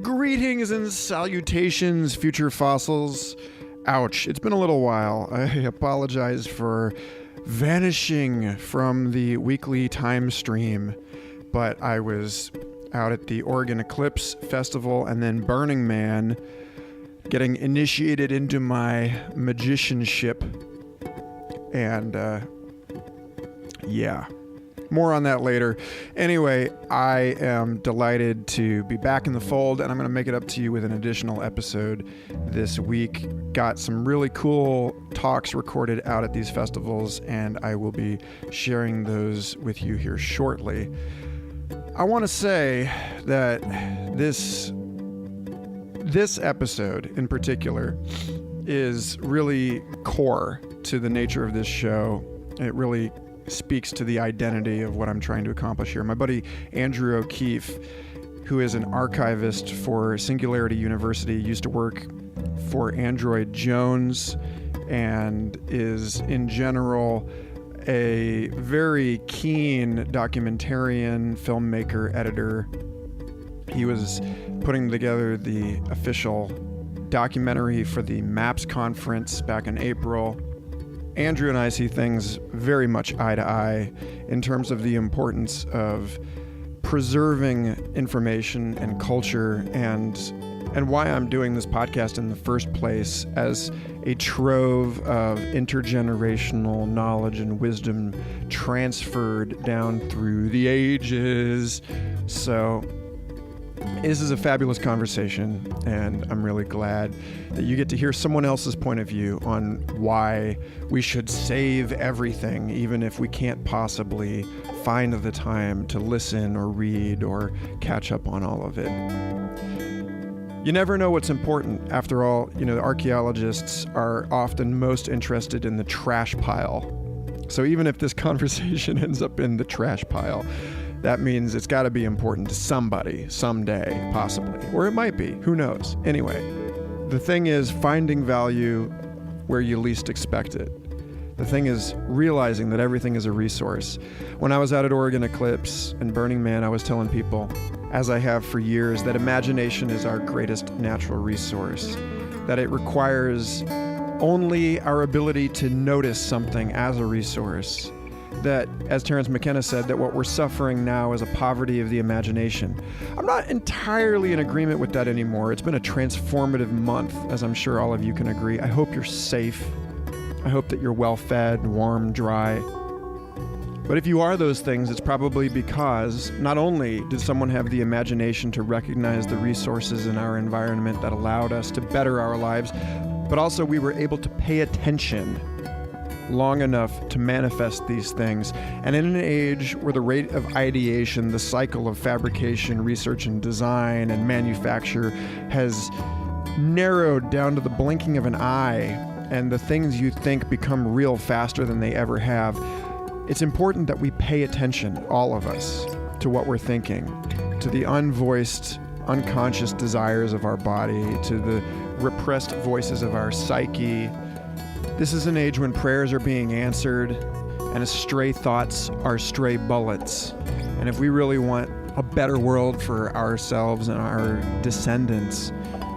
Greetings and salutations, future fossils. Ouch, it's been a little while. I apologize for vanishing from the weekly time stream, but I was out at the Oregon Eclipse Festival and then Burning Man, getting initiated into my magicianship. And, yeah. More on that later. Anyway, I am delighted to be back in the fold, and I'm going to make it up to you with an additional episode this week. Got some really cool talks recorded out at these festivals, and I will be sharing those with you here shortly. I want to say that this episode in particular is really core to the nature of this show. It really speaks to the identity of what I'm trying to accomplish here. My buddy Andrew O'Keefe, who is an archivist for Singularity University, used to work for Android Jones and is in general a very keen documentarian, filmmaker, editor. He was putting together the official documentary for the MAPS conference back in April. Andrew and I see things very much eye to eye in terms of the importance of preserving information and culture and why I'm doing this podcast in the first place as a trove of intergenerational knowledge and wisdom transferred down through the ages. So this is a fabulous conversation, and I'm really glad that you get to hear someone else's point of view on why we should save everything, even if we can't possibly find the time to listen or read or catch up on all of it. You never know what's important. After all, the archaeologists are often most interested in the trash pile. So even if this conversation ends up in the trash pile, that means it's got to be important to somebody, someday, possibly. Or it might be. Who knows? Anyway, the thing is finding value where you least expect it. The thing is realizing that everything is a resource. When I was out at Oregon Eclipse and Burning Man, I was telling people, as I have for years, that imagination is our greatest natural resource. That it requires only our ability to notice something as a resource. That, as Terence McKenna said, that what we're suffering now is a poverty of the imagination. I'm not entirely in agreement with that anymore. It's been a transformative month, as I'm sure all of you can agree. I hope you're safe. I hope that you're well-fed, warm, dry. But if you are those things, it's probably because not only did someone have the imagination to recognize the resources in our environment that allowed us to better our lives, but also we were able to pay attention long enough to manifest these things. And in an age where the rate of ideation, the cycle of fabrication, research and design and manufacture has narrowed down to the blinking of an eye, and the things you think become real faster than they ever have, it's important that we pay attention, all of us, to what we're thinking, to the unvoiced, unconscious desires of our body, to the repressed voices of our psyche. This is an age when prayers are being answered and stray thoughts are stray bullets. And if we really want a better world for ourselves and our descendants,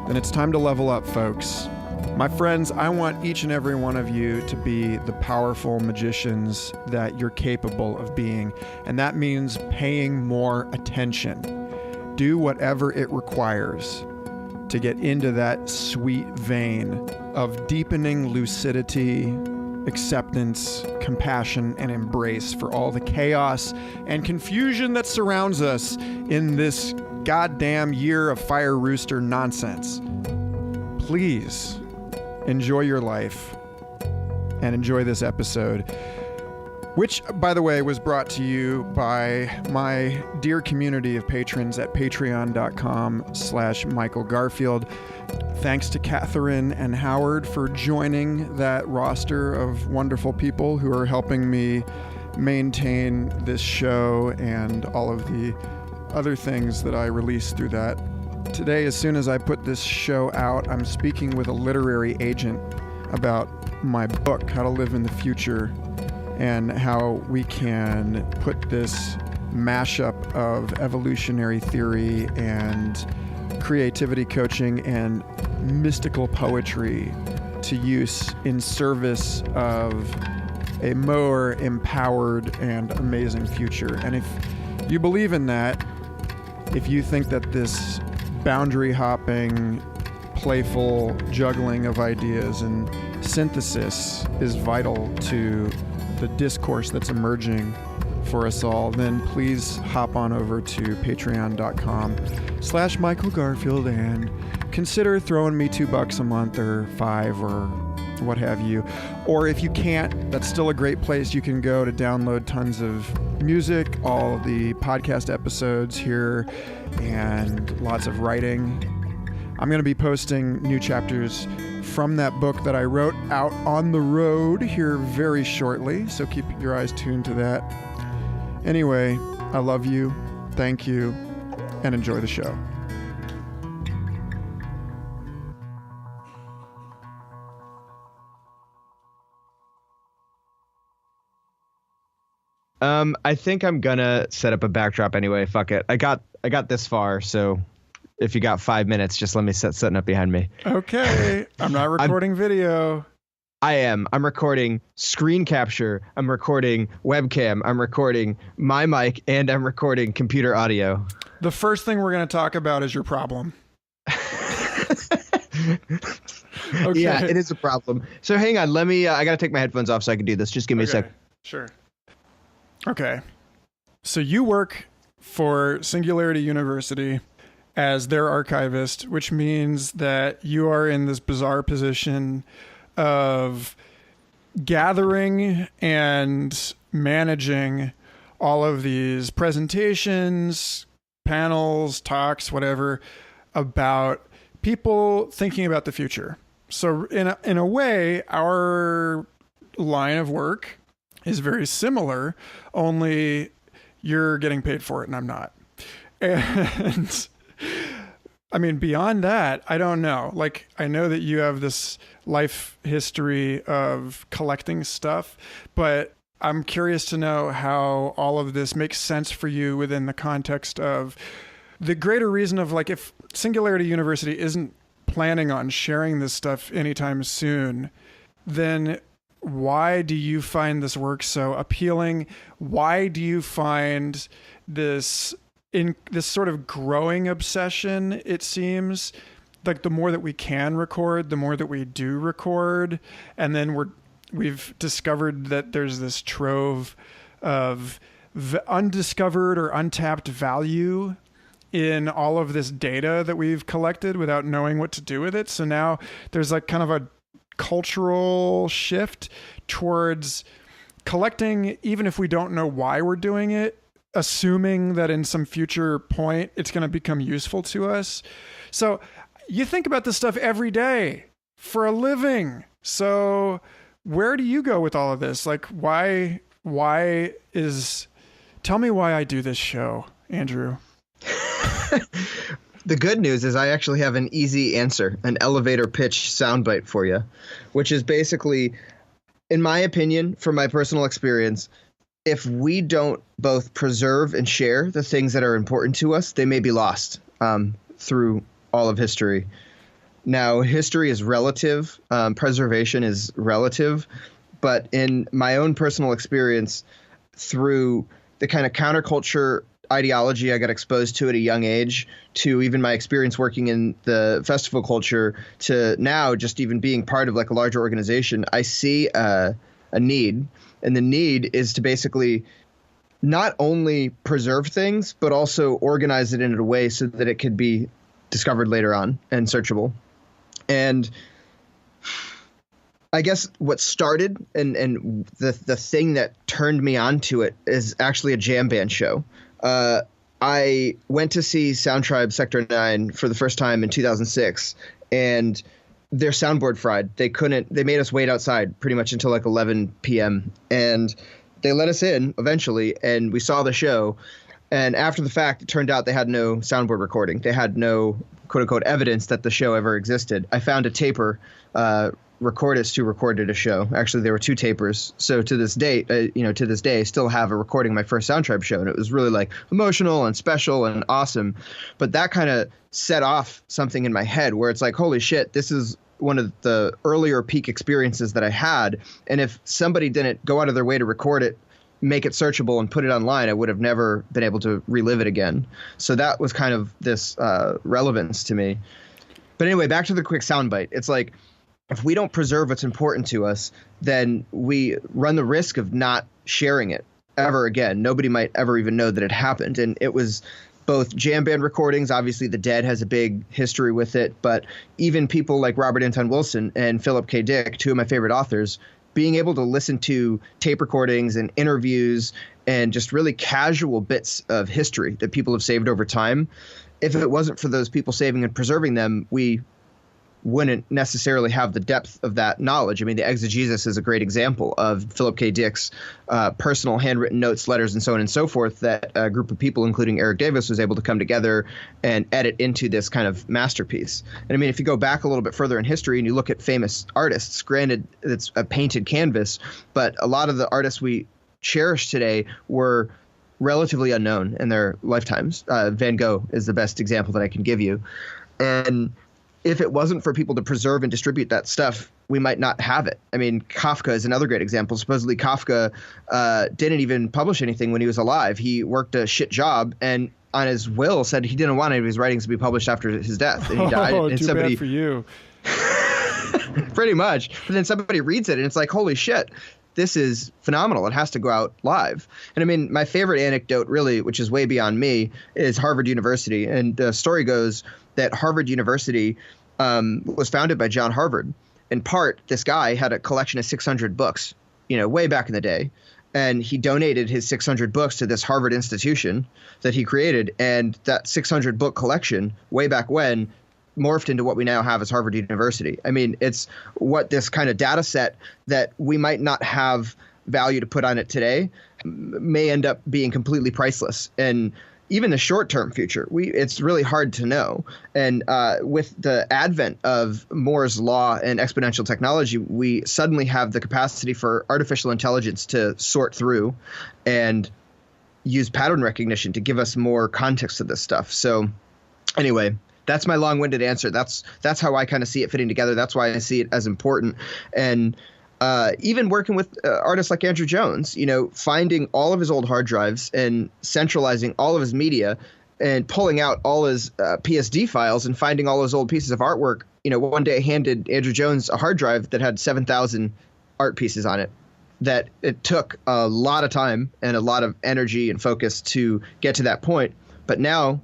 then it's time to level up, folks. My friends, I want each and every one of you to be the powerful magicians that you're capable of being. And that means paying more attention. Do whatever it requires to get into that sweet vein of deepening lucidity, acceptance, compassion, and embrace for all the chaos and confusion that surrounds us in this goddamn year of fire rooster nonsense. Please enjoy your life and enjoy this episode, which, by the way, was brought to you by my dear community of patrons at patreon.com/Michael Garfield. Thanks to Catherine and Howard for joining that roster of wonderful people who are helping me maintain this show and all of the other things that I release through that. Today, as soon as I put this show out, I'm speaking with a literary agent about my book, How to Live in the Future, and how we can put this mashup of evolutionary theory and creativity coaching and mystical poetry to use in service of a more empowered and amazing future. And if you believe in that, if you think that this boundary hopping, playful juggling of ideas and synthesis is vital to the discourse that's emerging for us all, then please hop on over to patreon.com/Michael Garfield and consider throwing me $2 a month or $5 or what have you. Or if you can't, that's still a great place. You can go to download tons of music, all the podcast episodes here, and lots of writing. I'm going to be posting new chapters from that book that I wrote out on the road here very shortly, so keep your eyes tuned to that. Anyway, I love you, thank you, and enjoy the show. I think I'm gonna set up a backdrop anyway. Fuck it. I got this far, so if you got 5 minutes, just let me setting up behind me. Okay. I'm not recording video. I am. I'm recording screen capture. I'm recording webcam. I'm recording my mic, and I'm recording computer audio. The first thing we're going to talk about is your problem. Okay. Yeah, it is a problem. So hang on. Let me, I got to take my headphones off so I can do this. Just give me a sec. Sure. Okay. So you work for Singularity University as their archivist, which means that you are in this bizarre position of gathering and managing all of these presentations, panels, talks, whatever, about people thinking about the future. So in a way, our line of work is very similar, only you're getting paid for it and I'm not. And I mean, beyond that, I don't know. Like, I know that you have this life history of collecting stuff, but I'm curious to know how all of this makes sense for you within the context of the greater reason of, like, if Singularity University isn't planning on sharing this stuff anytime soon, then why do you find this work so appealing? Why do you find this sort of growing obsession? It seems like the more that we can record, the more that we do record, and then we've discovered that there's this trove of undiscovered or untapped value in all of this data that we've collected without knowing what to do with it. So now there's like kind of a cultural shift towards collecting, even if we don't know why we're doing it, assuming that in some future point it's going to become useful to us. So you think about this stuff every day for a living. So where do you go with all of this? Like, tell me why I do this show, Andrew. The good news is I actually have an easy answer, an elevator pitch soundbite for you, which is basically, in my opinion, from my personal experience, if we don't both preserve and share the things that are important to us, they may be lost through all of history. Now, history is relative. Preservation is relative. But in my own personal experience, through the kind of counterculture ideology I got exposed to at a young age, to even my experience working in the festival culture, to now just even being part of like a larger organization, I see a need. And the need is to basically not only preserve things, but also organize it in a way so that it could be discovered later on and searchable. And I guess what started and the thing that turned me onto it is actually a jam band show. I went to see Soundtribe Sector 9 for the first time in 2006, and their soundboard fried. They made us wait outside pretty much until like 11 p.m. And they let us in eventually, and we saw the show. And after the fact, it turned out they had no soundboard recording. They had no quote unquote evidence that the show ever existed. I found a taper recordist who recorded a show. Actually, there were two tapers. So to this date, to this day, I still have a recording of my first Sound Tribe show, and it was really like emotional and special and awesome. But that kind of set off something in my head where it's like, holy shit, this is one of the earlier peak experiences that I had. And if somebody didn't go out of their way to record it, make it searchable and put it online, I would have never been able to relive it again. So that was kind of this relevance to me. But anyway, back to the quick soundbite. It's like, if we don't preserve what's important to us, then we run the risk of not sharing it ever again. Nobody might ever even know that it happened. And it was both jam band recordings. Obviously, The Dead has a big history with it. But even people like Robert Anton Wilson and Philip K. Dick, two of my favorite authors, being able to listen to tape recordings and interviews and just really casual bits of history that people have saved over time. If it wasn't for those people saving and preserving them, we wouldn't necessarily have the depth of that knowledge. I mean, the exegesis is a great example of Philip K. Dick's personal handwritten notes, letters, and so on and so forth that a group of people, including Eric Davis, was able to come together and edit into this kind of masterpiece. And I mean, if you go back a little bit further in history and you look at famous artists, granted, it's a painted canvas, but a lot of the artists we cherish today were relatively unknown in their lifetimes. Van Gogh is the best example that I can give you. And if it wasn't for people to preserve and distribute that stuff, we might not have it. I mean, Kafka is another great example. Supposedly Kafka didn't even publish anything when he was alive. He worked a shit job and on his will said he didn't want any of his writings to be published after his death. And he died. And too bad for you. Pretty much. But then somebody reads it and it's like, holy shit, this is phenomenal. It has to go out live. And I mean, my favorite anecdote really, which is way beyond me, is Harvard University. And the story goes that Harvard University was founded by John Harvard. In part, this guy had a collection of 600 books, way back in the day. And he donated his 600 books to this Harvard institution that he created. And that 600 book collection, way back when, morphed into what we now have as Harvard University. I mean, it's what this kind of data set that we might not have value to put on it today may end up being completely priceless. And even the short-term future, it's really hard to know. And with the advent of Moore's law and exponential technology, we suddenly have the capacity for artificial intelligence to sort through and use pattern recognition to give us more context to this stuff. So anyway, that's my long-winded answer. That's how I kind of see it fitting together. That's why I see it as important. And even working with artists like Andrew Jones, finding all of his old hard drives and centralizing all of his media and pulling out all his PSD files and finding all those old pieces of artwork. One day I handed Andrew Jones a hard drive that had 7,000 art pieces on it. That it took a lot of time and a lot of energy and focus to get to that point. But now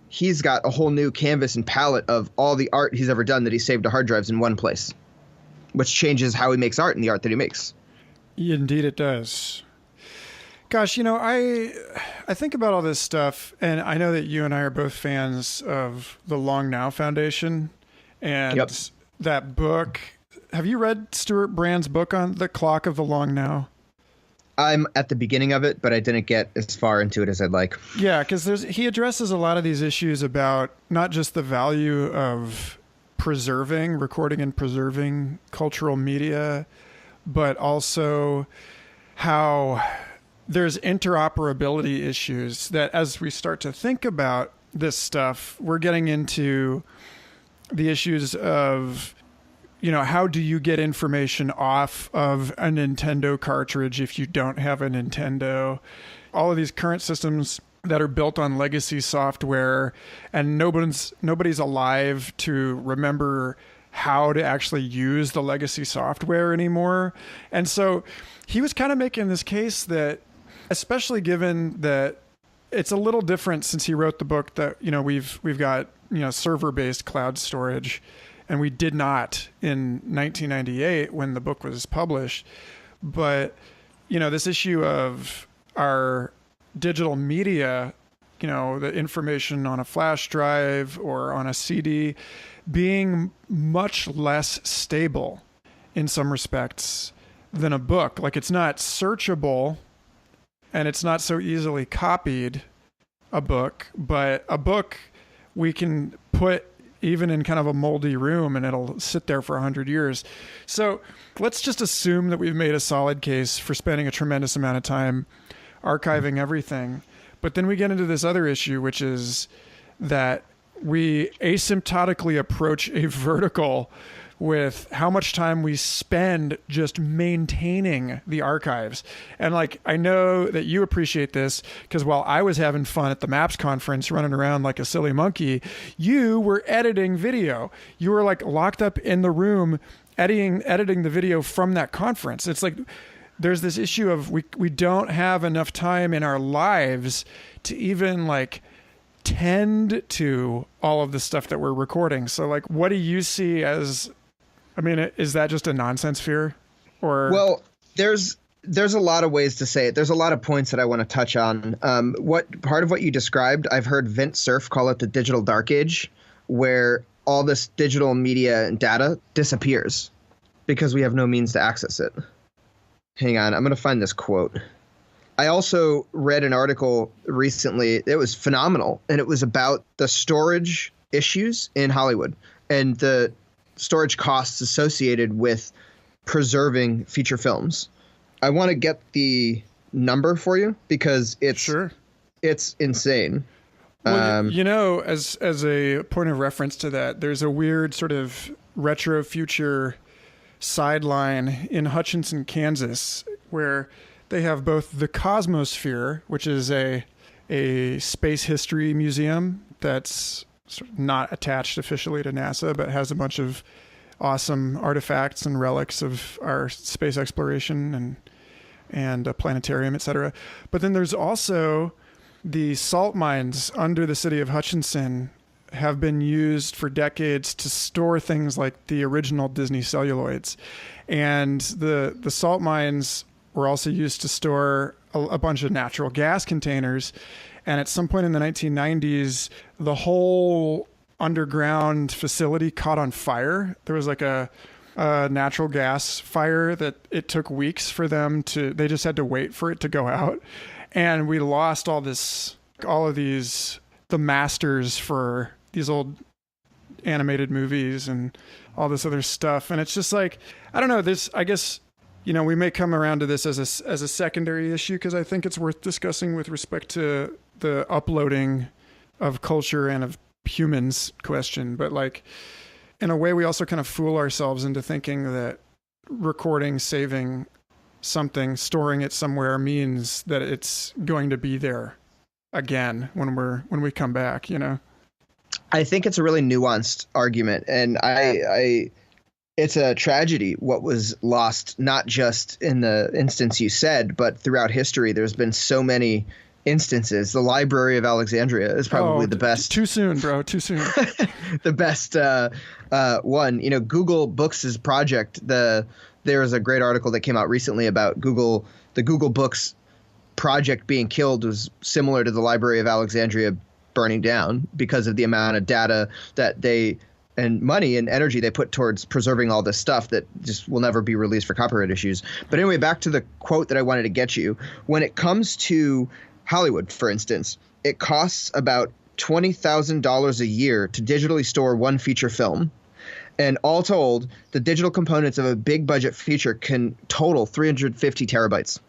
he's got a whole new canvas and palette of all the art he's ever done that he saved to hard drives in one place, which changes how he makes art and the art that he makes. Indeed it does. Gosh, I think about all this stuff, and I know that you and I are both fans of the Long Now Foundation and that book. Have you read Stuart Brand's book on the clock of the Long Now? I'm at the beginning of it, but I didn't get as far into it as I'd like. Yeah, because he addresses a lot of these issues about not just the value of recording and preserving cultural media, but also how there's interoperability issues that as we start to think about this stuff, we're getting into the issues of, how do you get information off of a Nintendo cartridge if you don't have a Nintendo? All of these current systems that are built on legacy software, and nobody's alive to remember how to actually use the legacy software anymore. And so he was kind of making this case that, especially given that it's a little different since he wrote the book that, we've got, server-based cloud storage, and we did not in 1998 when the book was published. But, this issue of our digital media, the information on a flash drive or on a CD being much less stable in some respects than a book. Like, it's not searchable and it's not so easily copied, but a book we can put even in kind of a moldy room, and it'll sit there for 100 years. So let's just assume that we've made a solid case for spending a tremendous amount of time archiving everything. But then we get into this other issue, which is that we asymptotically approach a vertical with how much time we spend just maintaining the archives. And like, I know that you appreciate this because while I was having fun at the MAPS conference running around like a silly monkey, you were editing video. You were like locked up in the room editing the video from that conference. It's like, there's this issue of we don't have enough time in our lives to even like tend to all of the stuff that we're recording. So like, what do you see as, I mean, is that just a nonsense fear? Or well, there's a lot of ways to say it. There's a lot of points that I want to touch on. What part of what you described, I've heard Vint Cerf call it the digital dark age, where all this digital media and data disappears because we have no means to access it. Hang on, I'm going to find this quote. I also read an article recently. It was phenomenal, and it was about the storage issues in Hollywood and the storage costs associated with preserving feature films. I want to get the number for you because it's insane. Well, you know, as a point of reference to that, there's a weird sort of retro future sideline in Hutchinson, Kansas, where they have both the Cosmosphere, which is a space history museum that's sort of not attached officially to NASA, but has a bunch of awesome artifacts and relics of our space exploration and a planetarium, etc. But then there's also the salt mines under the city of Hutchinson have been used for decades to store things like the original Disney celluloids. And the salt mines were also used to store a bunch of natural gas containers. And at some point in the 1990s, the whole underground facility caught on fire. There was like a natural gas fire that it took weeks for them they just had to wait for it to go out. And we lost all of these, the masters for these old animated movies and all this other stuff. And it's just like, I don't know, I guess, you know, we may come around to this as a secondary issue because I think it's worth discussing with respect to the uploading of culture and of humans question. But like, in a way, we also kind of fool ourselves into thinking that recording, saving something, storing it somewhere means that it's going to be there again when we come back, you know? I think it's a really nuanced argument, and it's a tragedy what was lost, not just in the instance you said, but throughout history. There's been so many instances. The Library of Alexandria is probably the best. Too soon, bro. Too soon. The best one. You know, Google Books' project. There was a great article that came out recently about the Google Books project being killed was similar to the Library of Alexandria burning down because of the amount of data that and money and energy they put towards preserving all this stuff that just will never be released for copyright issues. But anyway, back to the quote that I wanted to get you. When it comes to Hollywood, for instance, it costs about $20,000 a year to digitally store one feature film. And all told, the digital components of a big budget feature can total 350 terabytes.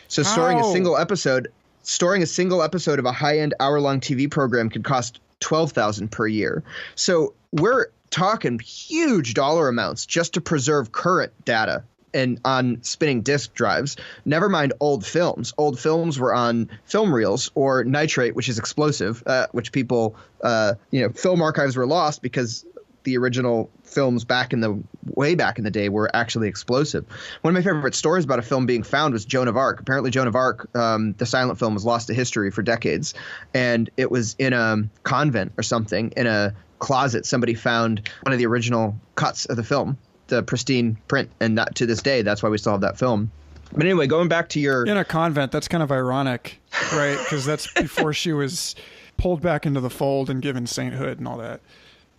So storing a single episode of a high-end hour-long TV program could cost $12,000 per year. So we're talking huge dollar amounts just to preserve current data and on spinning disk drives. Never mind old films. Old films were on film reels or nitrate, which is explosive, which people, film archives were lost because the original films way back in the day were actually explosive. One of my favorite stories about a film being found was Joan of Arc. Apparently Joan of Arc, the silent film, was lost to history for decades. And it was in a convent or something, in a closet. Somebody found one of the original cuts of the film, the pristine print. And that, to this day, that's why we still have that film. But anyway, going back to your... In a convent, that's kind of ironic, right? Because that's before she was pulled back into the fold and given sainthood and all that.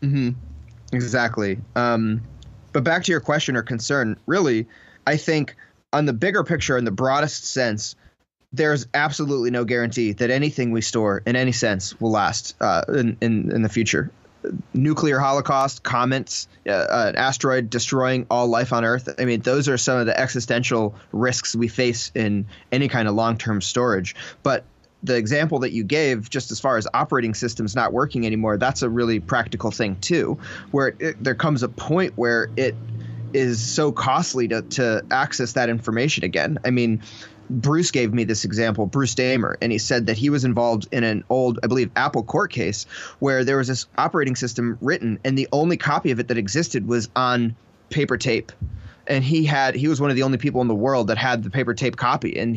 Mm-hmm. Exactly. But back to your question or concern, really, I think on the bigger picture, in the broadest sense, there's absolutely no guarantee that anything we store in any sense will last in the future. nuclear holocaust, comets, an asteroid destroying all life on Earth. I mean, those are some of the existential risks we face in any kind of long-term storage. But the example that you gave, just as far as operating systems not working anymore, that's a really practical thing too, where there comes a point where it is so costly to access that information again. I mean, Bruce gave me this example, Bruce Damer, and he said that he was involved in an old, I believe, Apple court case where there was this operating system written, and the only copy of it that existed was on paper tape. And he was one of the only people in the world that had the paper tape copy. And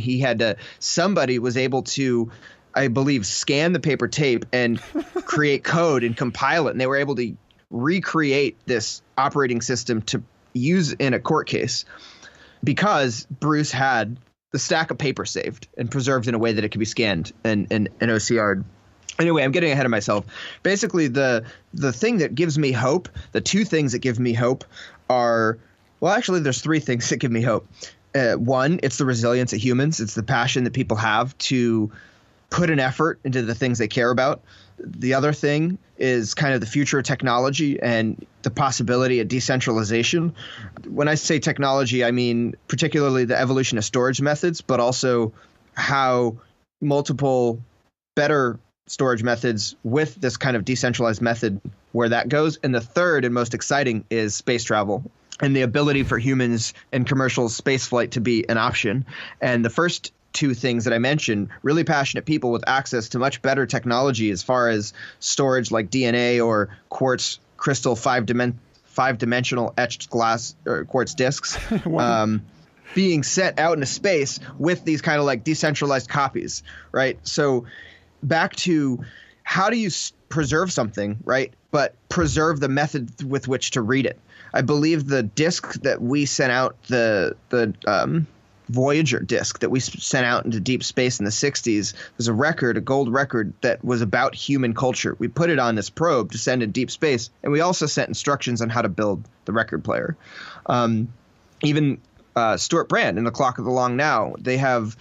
somebody was able to, I believe, scan the paper tape and create code and compile it. And they were able to recreate this operating system to use in a court case because Bruce had the stack of paper saved and preserved in a way that it could be scanned and OCR'd. Anyway, I'm getting ahead of myself. Basically, the thing that gives me hope, the two things that give me hope are, well, actually, there's three things that give me hope. One, it's the resilience of humans. It's the passion that people have to put an effort into the things they care about. The other thing is kind of the future of technology and the possibility of decentralization. When I say technology, I mean particularly the evolution of storage methods, but also how multiple better storage methods with this kind of decentralized method, where that goes. And the third and most exciting is space travel and the ability for humans and commercial spaceflight to be an option. And the first two things that I mentioned, really passionate people with access to much better technology as far as storage like DNA or quartz crystal five-dimensional etched glass or quartz discs being set out into space with these kind of like decentralized copies, right? So back to how do you preserve something, right? But preserve the method with which to read it. I believe the disc that we sent out, the Voyager disc that we sent out into deep space in the 60s was a gold record that was about human culture. We put it on this probe to send in deep space, and we also sent instructions on how to build the record player. Even Stuart Brand in The Clock of the Long Now, they have,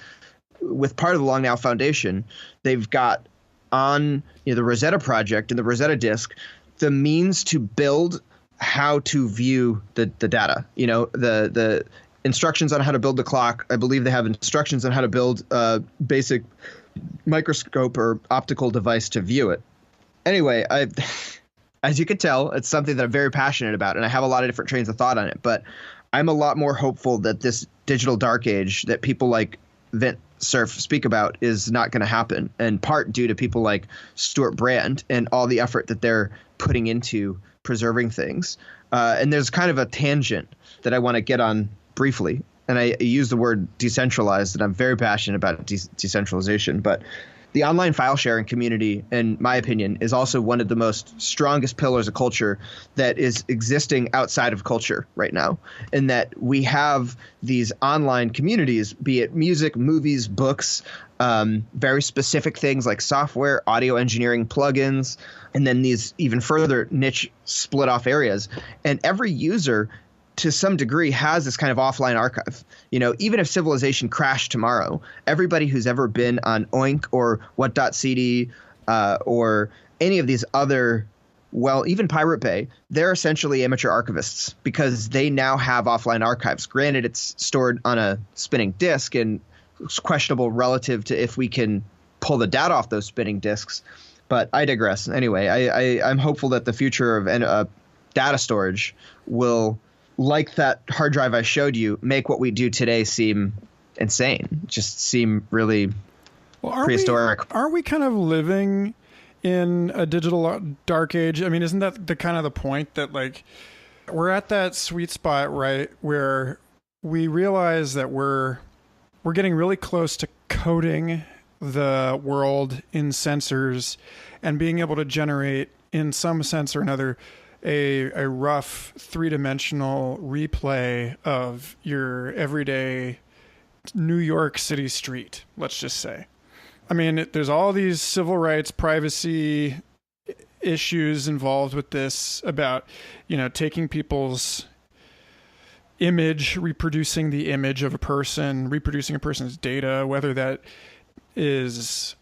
with part of the Long Now Foundation, they've got on the Rosetta Project and the Rosetta disc the means to build how to view the data. The instructions on how to build the clock. I believe they have instructions on how to build a basic microscope or optical device to view it. Anyway, as you can tell, it's something that I'm very passionate about, and I have a lot of different trains of thought on it. But I'm a lot more hopeful that this digital dark age that people like Vint Cerf speak about is not going to happen, in part due to people like Stuart Brand and all the effort that they're putting into preserving things. And there's kind of a tangent that I want to get on briefly, and I use the word decentralized, and I'm very passionate about decentralization. But the online file sharing community, in my opinion, is also one of the most strongest pillars of culture that is existing outside of culture right now, in that we have these online communities, be it music, movies, books, very specific things like software, audio engineering, plugins, and then these even further niche split off areas. And every user to some degree has this kind of offline archive. Even if civilization crashed tomorrow, everybody who's ever been on Oink or what.cd or any of these other, well, even Pirate Bay, they're essentially amateur archivists because they now have offline archives. Granted, it's stored on a spinning disk, and it's questionable relative to if we can pull the data off those spinning disks. But I digress. Anyway, I'm hopeful that the future of data storage will, like that hard drive I showed you, make what we do today seem insane, just seem really prehistoric. Aren't we kind of living in a digital dark age? I mean, isn't that the kind of the point that like we're at that sweet spot, right, where we realize that we're getting really close to coding the world in sensors and being able to generate in some sense or another a rough three-dimensional replay of your everyday New York City street, let's just say. I mean, there's all these civil rights, privacy issues involved with this about, taking people's image, reproducing the image of a person, reproducing a person's data, whether that is,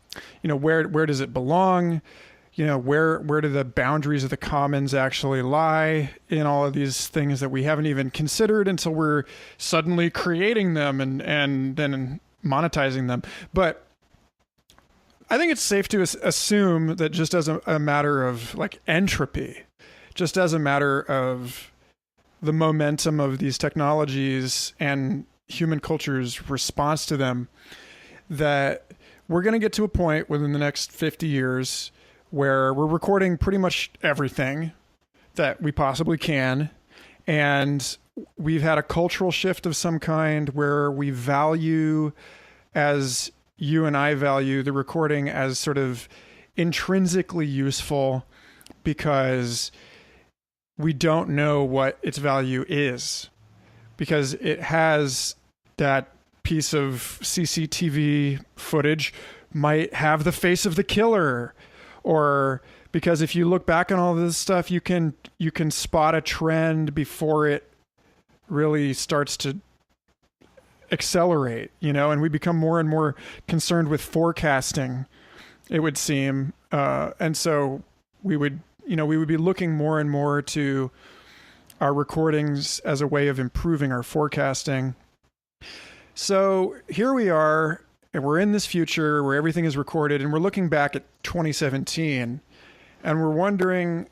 where does it belong? where do the boundaries of the commons actually lie in all of these things that we haven't even considered until we're suddenly creating them and then monetizing them. But I think it's safe to assume that just as a matter of like entropy, just as a matter of the momentum of these technologies and human culture's response to them, that we're going to get to a point within the next 50 years where we're recording pretty much everything that we possibly can. And we've had a cultural shift of some kind where we value, as you and I value, the recording as sort of intrinsically useful because we don't know what its value is, because it has that piece of CCTV footage might have the face of the killer, or because if you look back on all this stuff, you can spot a trend before it really starts to accelerate, and we become more and more concerned with forecasting, it would seem. And so we would be looking more and more to our recordings as a way of improving our forecasting. So here we are, and we're in this future where everything is recorded, and we're looking back at 2017, and we're wondering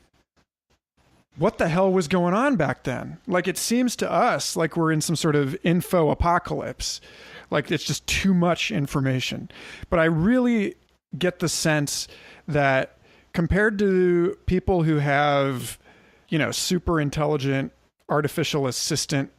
what the hell was going on back then? Like, it seems to us like we're in some sort of info apocalypse. Like, it's just too much information. But I really get the sense that compared to people who have, super intelligent artificial assistant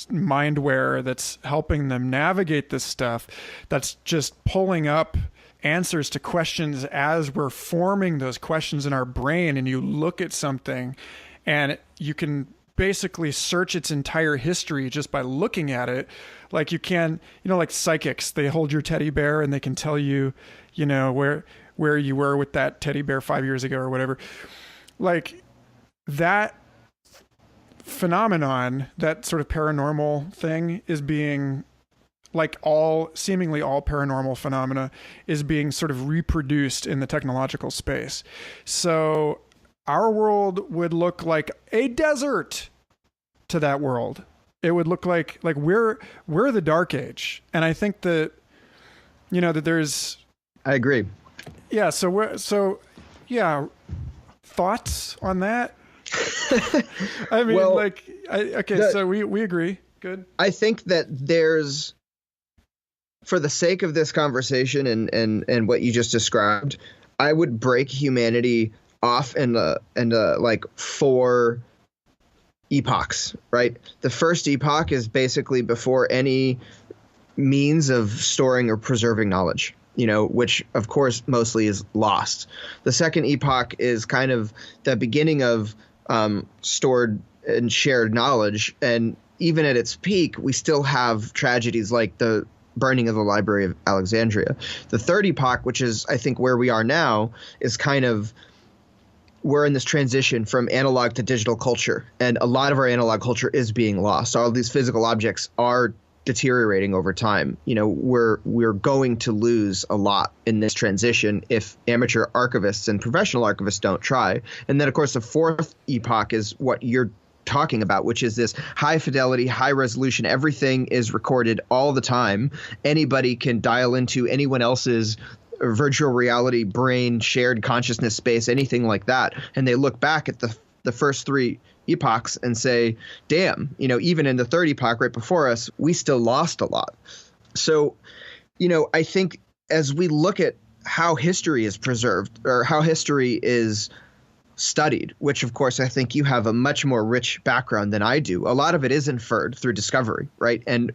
mindware that's helping them navigate this stuff, that's just pulling up answers to questions as we're forming those questions in our brain, and you look at something and you can basically search its entire history just by looking at it. Like you can, like psychics, they hold your teddy bear and they can tell you, where you were with that teddy bear 5 years ago or whatever. Like that phenomenon, that sort of paranormal thing is being, like seemingly all paranormal phenomena, is being sort of reproduced in the technological space. So our world would look like a desert to that world. It would look like we're the dark age. And I think that, that there's, I agree. Yeah. So yeah. Thoughts on that? I mean, well, so we agree. Good. I think that there's, for the sake of this conversation and what you just described, I would break humanity off into like 4 epochs, right? The first epoch is basically before any means of storing or preserving knowledge, which of course mostly is lost. The second epoch is kind of the beginning of stored and shared knowledge. And even at its peak, we still have tragedies like the burning of the Library of Alexandria. The third epoch, which is, I think, where we are now, is kind of, we're in this transition from analog to digital culture. And a lot of our analog culture is being lost. All of these physical objects are deteriorating over time. We're going to lose a lot in this transition if amateur archivists and professional archivists don't try. And then, of course, the fourth epoch is what you're talking about, which is this high fidelity, high resolution. Everything is recorded all the time. Anybody can dial into anyone else's virtual reality brain, shared consciousness space, anything like that. And they look back at the first 3 epochs and say, damn, even in the third epoch right before us, we still lost a lot. So, I think as we look at how history is preserved or how history is studied, which of course I think you have a much more rich background than I do, a lot of it is inferred through discovery, right? And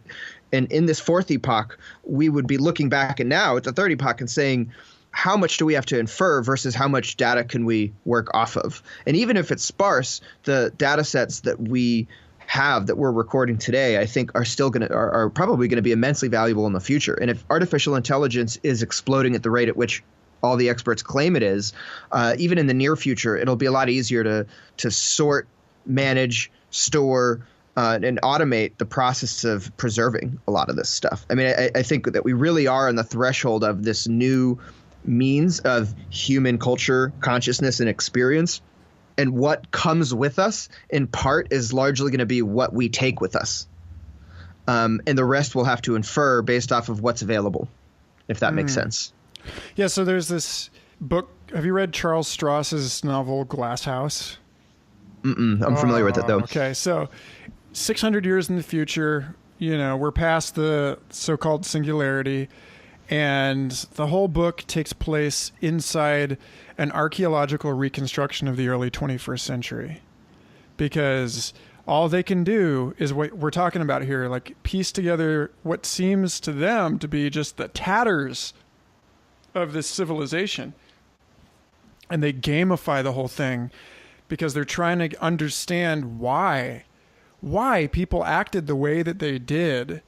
in this fourth epoch, we would be looking back and now at the third epoch and saying, how much do we have to infer versus how much data can we work off of? And even if it's sparse, the data sets that we have that we're recording today, I think are probably going to be immensely valuable in the future. And if artificial intelligence is exploding at the rate at which all the experts claim it is, even in the near future, it'll be a lot easier to sort, manage, store, and automate the process of preserving a lot of this stuff. I mean, I think that we really are on the threshold of this new means of human culture, consciousness, and experience. And what comes with us, in part, is largely going to be what we take with us. And the rest we'll have to infer based off of what's available, if that makes sense. Yeah, so there's this book. Have you read Charles Strauss's novel Glass House? I'm familiar with it, though. Okay, so 600 years in the future, we're past the so-called singularity, and the whole book takes place inside an archaeological reconstruction of the early 21st century. Because all they can do is what we're talking about here, like piece together what seems to them to be just the tatters of this civilization. And they gamify the whole thing because they're trying to understand why people acted the way that they did.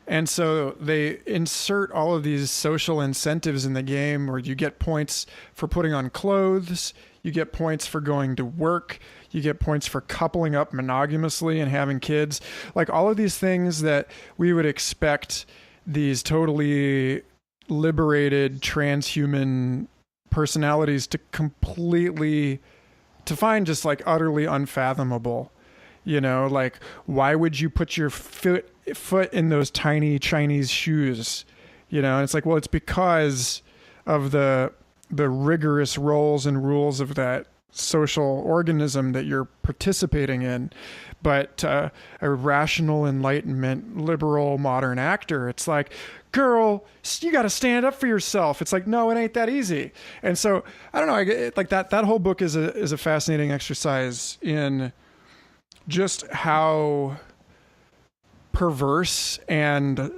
And so they insert all of these social incentives in the game where you get points for putting on clothes, you get points for going to work, you get points for coupling up monogamously and having kids. Like all of these things that we would expect these totally liberated transhuman personalities to find just like utterly unfathomable. Like why would you put your foot in those tiny Chinese shoes? And it's like, well, it's because of the rigorous roles and rules of that social organism that you're participating in. But a rational, enlightenment, liberal, modern actor, it's like, girl, you got to stand up for yourself. It's like, no, it ain't that easy. And so I don't know, like that whole book is a fascinating exercise in just how perverse and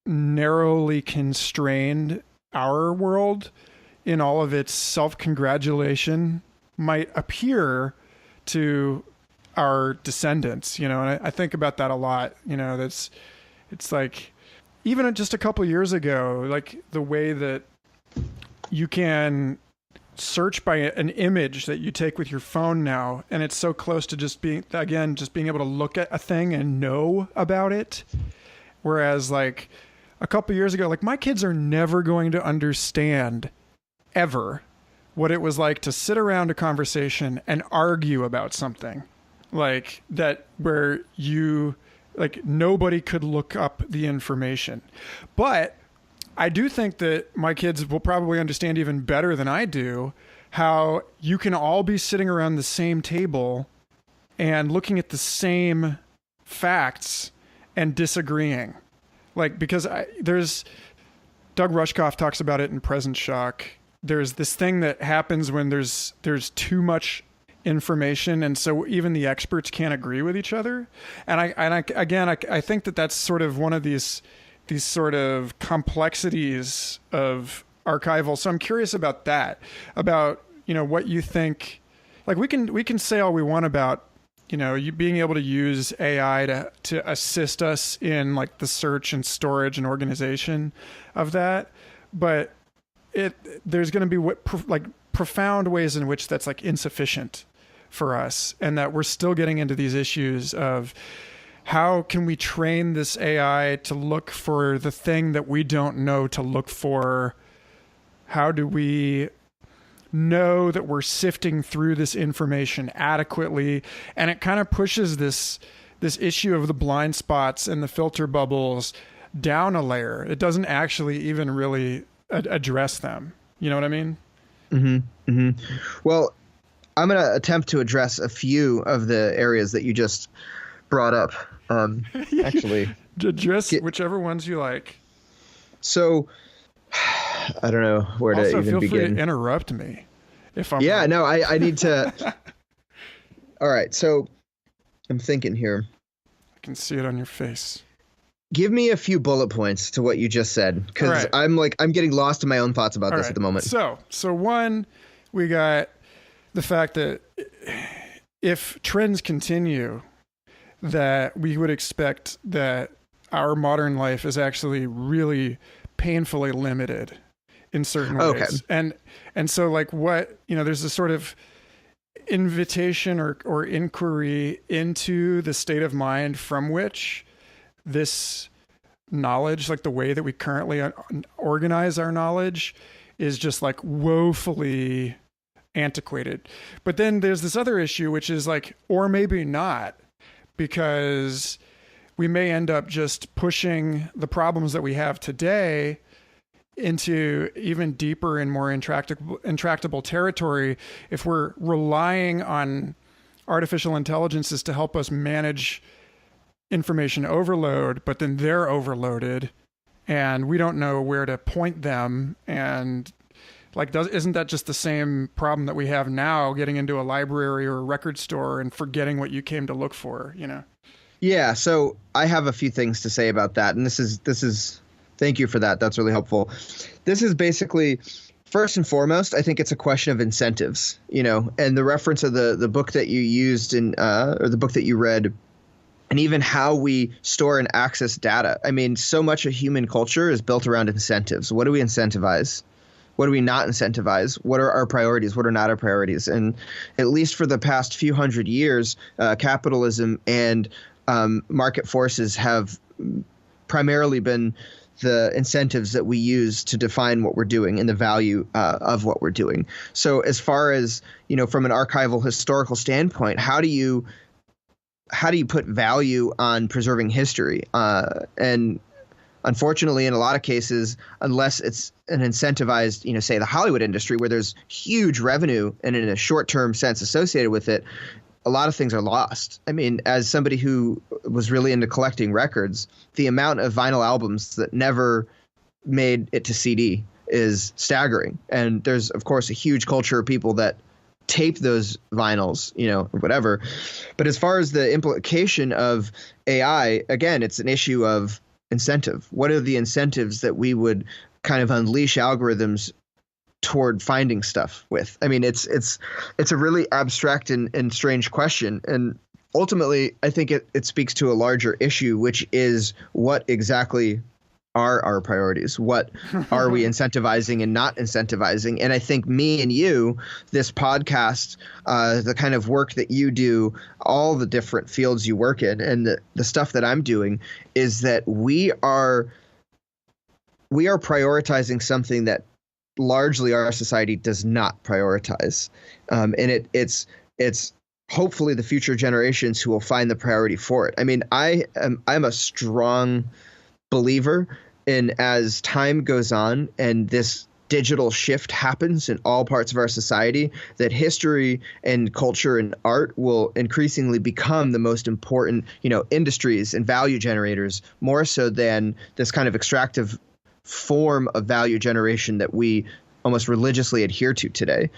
narrowly constrained our world in all of its self-congratulation might appear to our descendants, and I think about that a lot. It's like even just a couple years ago, like the way that you can search by an image that you take with your phone now, and it's so close to just being able to look at a thing and know about it. Whereas like a couple years ago, like my kids are never going to understand ever what it was like to sit around a conversation and argue about something like that, where nobody could look up the information. But I do think that my kids will probably understand even better than I do how you can all be sitting around the same table and looking at the same facts and disagreeing. Like, because there's Doug Rushkoff talks about it in Present Shock. There's this thing that happens when there's too much information, and so even the experts can't agree with each other. And I think that that's sort of one of these sort of complexities of archival. So I'm curious about that, about, what you think. Like we can say all we want about, you being able to use AI to assist us in like the search and storage and organization of that. But there's going to be profound ways in which that's like insufficient for us. And that we're still getting into these issues of, how can we train this AI to look for the thing that we don't know to look for? How do we know that we're sifting through this information adequately? And it kind of pushes this issue of the blind spots and the filter bubbles down a layer. It doesn't actually even really address them. You know what I mean? Mm-hmm. Mm-hmm. Well, I'm going to attempt to address a few of the areas that you just brought up. Actually, address whichever ones you like. So I don't know where also, to even feel begin. Free to interrupt me if I'm wrong. No, I need to. All right, so I'm thinking here. I can see it on your face. Give me a few bullet points to what you just said, because right. I'm getting lost in my own thoughts about this at the moment. So one, we got the fact that if trends continue, that we would expect that our modern life is actually really painfully limited in certain ways. And so like what, there's this sort of invitation or inquiry into the state of mind from which this knowledge, like the way that we currently organize our knowledge, is just like woefully antiquated. But then there's this other issue, which is like, or maybe not, because we may end up just pushing the problems that we have today into even deeper and more intractable territory if we're relying on artificial intelligences to help us manage information overload, but then they're overloaded and we don't know where to point them. And like, isn't that just the same problem that we have now, getting into a library or a record store and forgetting what you came to look for, you know? Yeah. So I have a few things to say about that. And this is, thank you for that. That's really helpful. This is basically, first and foremost, I think it's a question of incentives, you know, and the reference of the book that you used in, or the book that you read, and even how we store and access data. I mean, so much of human culture is built around incentives. What do we incentivize? What do we not incentivize? What are our priorities? What are not our priorities? And at least for the past few hundred years, capitalism and market forces have primarily been the incentives that we use to define what we're doing and the value of what we're doing. So as far as, you know, from an archival historical standpoint, how do you put value on preserving history? And unfortunately, in a lot of cases, unless it's an incentivized, you know, say the Hollywood industry where there's huge revenue and in a short-term sense associated with it, a lot of things are lost. I mean, as somebody who was really into collecting records, the amount of vinyl albums that never made it to CD is staggering. And there's, of course, a huge culture of people that tape those vinyls, you know, or whatever. But as far as the implication of AI, again, it's an issue of incentive. What are the incentives that we would kind of unleash algorithms toward finding stuff with? I mean, it's a really abstract and strange question. And ultimately, I think it speaks to a larger issue, which is what exactly are our priorities? What are we incentivizing and not incentivizing? And I think me and you, this podcast, the kind of work that you do, all the different fields you work in, and the stuff that I'm doing is that we are prioritizing something that largely our society does not prioritize. And it's hopefully the future generations who will find the priority for it. I mean, I'm a strong believer in, as time goes on and this digital shift happens in all parts of our society, that history and culture and art will increasingly become the most important, you know, industries and value generators, more so than this kind of extractive form of value generation that we almost religiously adhere to today.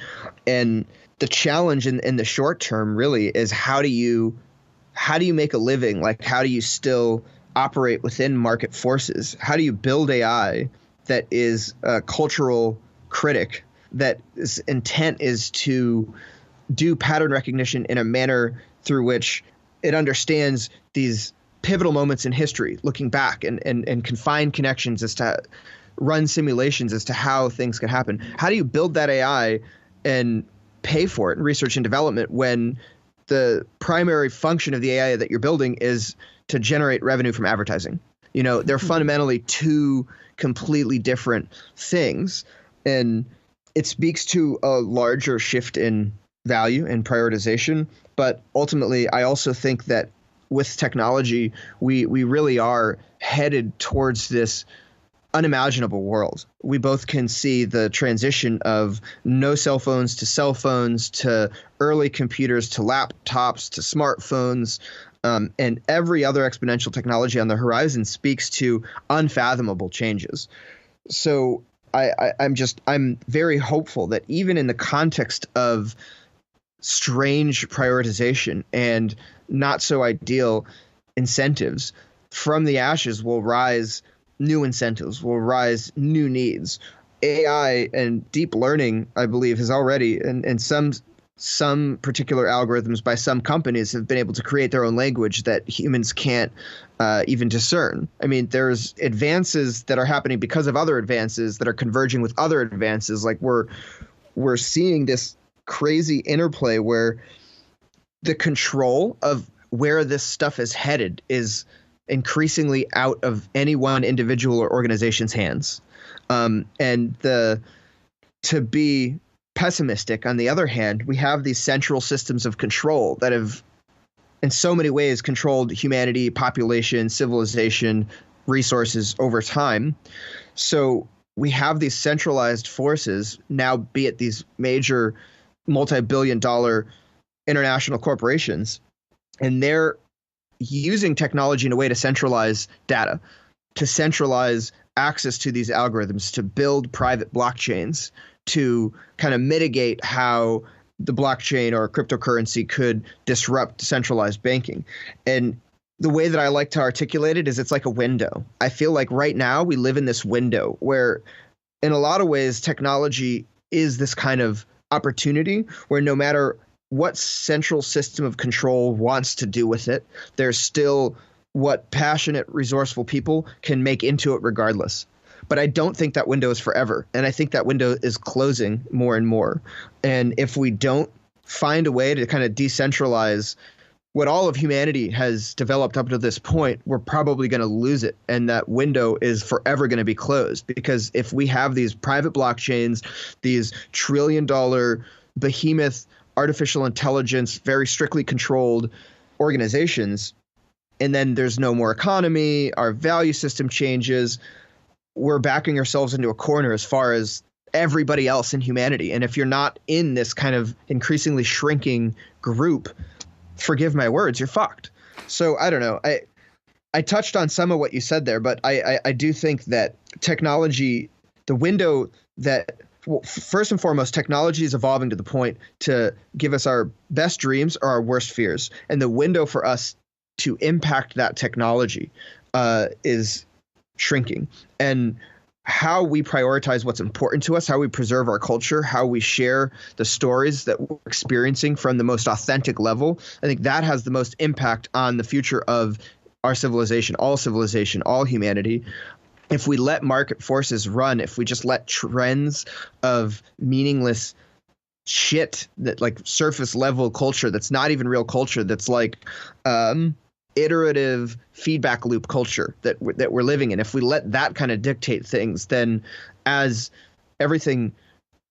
And the challenge in the short term really is how do you make a living? Like, how do you still operate within market forces? How do you build AI that is a cultural critic, that its intent is to do pattern recognition in a manner through which it understands these pivotal moments in history, looking back and can find connections as to run simulations as to how things could happen? How do you build that AI and pay for it in research and development when the primary function of the AI that you're building is to generate revenue from advertising? You know, they're fundamentally two completely different things. And it speaks to a larger shift in value and prioritization. But ultimately, I also think that with technology, we really are headed towards this unimaginable world. We both can see the transition of no cell phones to cell phones, to early computers, to laptops, to smartphones, and every other exponential technology on the horizon speaks to unfathomable changes. So I'm very hopeful that even in the context of strange prioritization and not so ideal incentives, from the ashes will rise new incentives, will rise new needs. AI and deep learning, I believe, has already, and some particular algorithms by some companies have been able to create their own language that humans can't even discern. I mean, there's advances that are happening because of other advances that are converging with other advances. Like we're seeing this crazy interplay where the control of where this stuff is headed is increasingly out of any one individual or organization's hands. And the to be pessimistic, on the other hand, we have these central systems of control that have in so many ways controlled humanity, population, civilization, resources over time. So we have these centralized forces now, be it these major multi-billion-dollar international corporations, and they're using technology in a way to centralize data, to centralize access to these algorithms, to build private blockchains, to kind of mitigate how the blockchain or cryptocurrency could disrupt centralized banking. And the way that I like to articulate it is it's like a window. I feel like right now we live in this window where in a lot of ways technology is this kind of opportunity where no matter what central system of control wants to do with it, there's still what passionate, resourceful people can make into it regardless. But I don't think that window is forever. And I think that window is closing more and more. And if we don't find a way to kind of decentralize what all of humanity has developed up to this point, we're probably going to lose it. And that window is forever going to be closed. Because if we have these private blockchains, these trillion-dollar behemoth artificial intelligence, very strictly controlled organizations, and then there's no more economy, our value system changes, we're backing ourselves into a corner as far as everybody else in humanity. And if you're not in this kind of increasingly shrinking group, forgive my words, you're fucked. So I don't know. I touched on some of what you said there, but I do think that technology, the window that, well, first and foremost, technology is evolving to the point to give us our best dreams or our worst fears. And the window for us to impact that technology is shrinking. And how we prioritize what's important to us, how we preserve our culture, how we share the stories that we're experiencing from the most authentic level, I think that has the most impact on the future of our civilization, all humanity. If we let market forces run, if we just let trends of meaningless shit, that like surface level culture that's not even real culture, that's like iterative feedback loop culture that we're living in, if we let that kind of dictate things, then as everything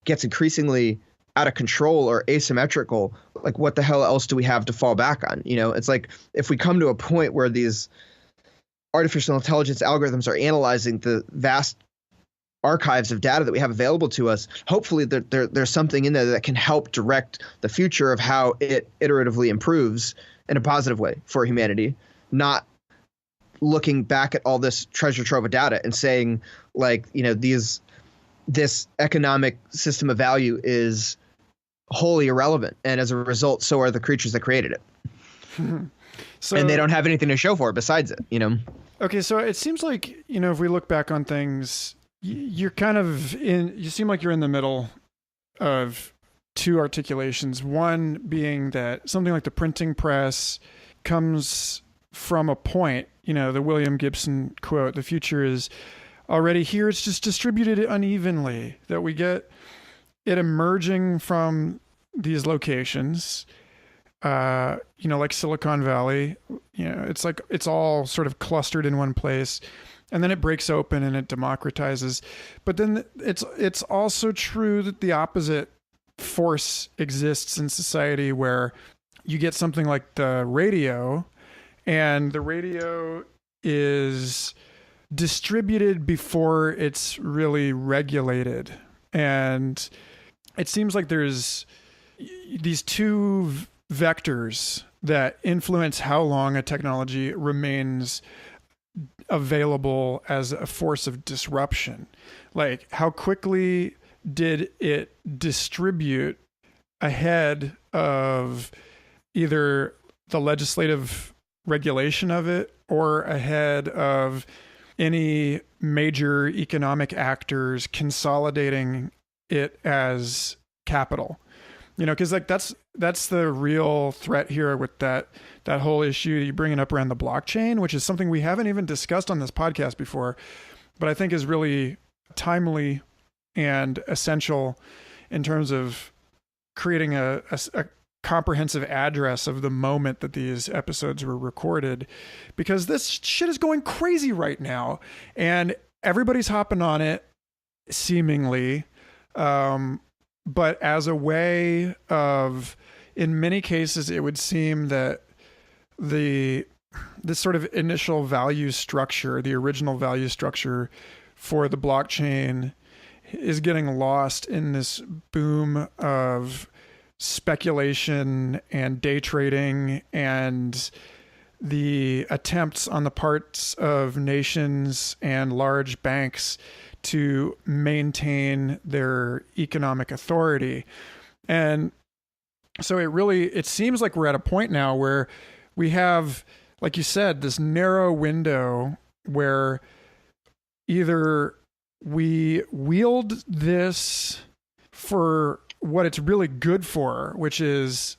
gets increasingly out of control or asymmetrical, like what the hell else do we have to fall back on? You know, it's like if we come to a point where these artificial intelligence algorithms are analyzing the vast archives of data that we have available to us, hopefully there's something in there that can help direct the future of how it iteratively improves in a positive way for humanity, not looking back at all this treasure trove of data and saying, like, you know, this economic system of value is wholly irrelevant, and as a result, so are the creatures that created it. So, and they don't have anything to show for it besides it, you know? Okay, so it seems like, you know, if we look back on things, you seem like you're in the middle of two articulations. One being that something like the printing press comes from a point, you know, the William Gibson quote, the future is already here, it's just distributed unevenly, that we get it emerging from these locations, you know, like Silicon Valley, you know, it's like, it's all sort of clustered in one place, and then it breaks open and it democratizes. But then it's also true that the opposite force exists in society, where you get something like the radio, and the radio is distributed before it's really regulated. And it seems like there's these two vectors that influence how long a technology remains available as a force of disruption. Like, how quickly did it distribute ahead of either the legislative regulation of it or ahead of any major economic actors consolidating it as capital? You know, because like that's the real threat here with that whole issue you bringing up around the blockchain, which is something we haven't even discussed on this podcast before, but I think is really timely and essential in terms of creating a comprehensive address of the moment that these episodes were recorded, because this shit is going crazy right now and everybody's hopping on it seemingly. But as a way of, in many cases, it would seem that this sort of initial value structure, the original value structure for the blockchain, is getting lost in this boom of speculation and day trading and the attempts on the parts of nations and large banks to maintain their economic authority. And so it seems like we're at a point now where we have, like you said, this narrow window where either we wield this for what it's really good for, which is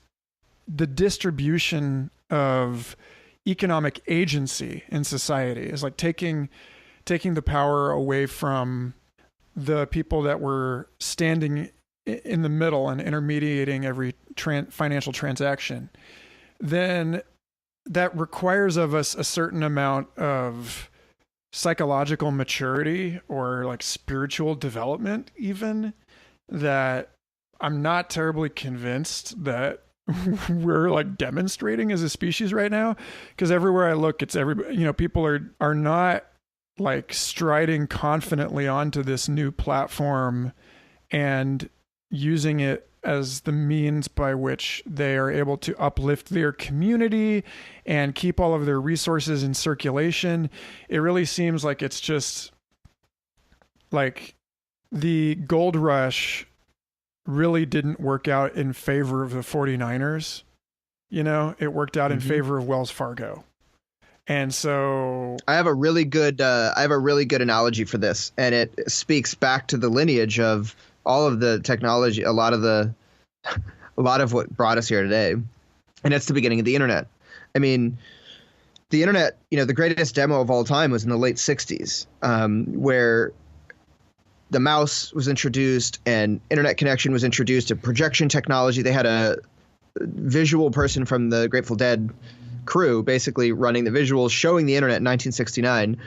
the distribution of economic agency in society, is like taking the power away from the people that were standing in the middle and intermediating every financial transaction. Then that requires of us a certain amount of psychological maturity or like spiritual development, even, that I'm not terribly convinced that we're like demonstrating as a species right now. Because everywhere I look, it's everybody, people are not like striding confidently onto this new platform and using it as the means by which they are able to uplift their community and keep all of their resources in circulation. It really seems like it's just like the gold rush really didn't work out in favor of the 49ers. It worked out in favor of Wells Fargo. And so I have a really good analogy for this, and it speaks back to the lineage of all of the technology, a lot of what brought us here today. And it's the beginning of the internet. I mean, the internet, the greatest demo of all time was in the late 60s, where the mouse was introduced and internet connection was introduced, and projection technology. They had a visual person from the Grateful Dead crew basically running the visuals, showing the internet in 1969.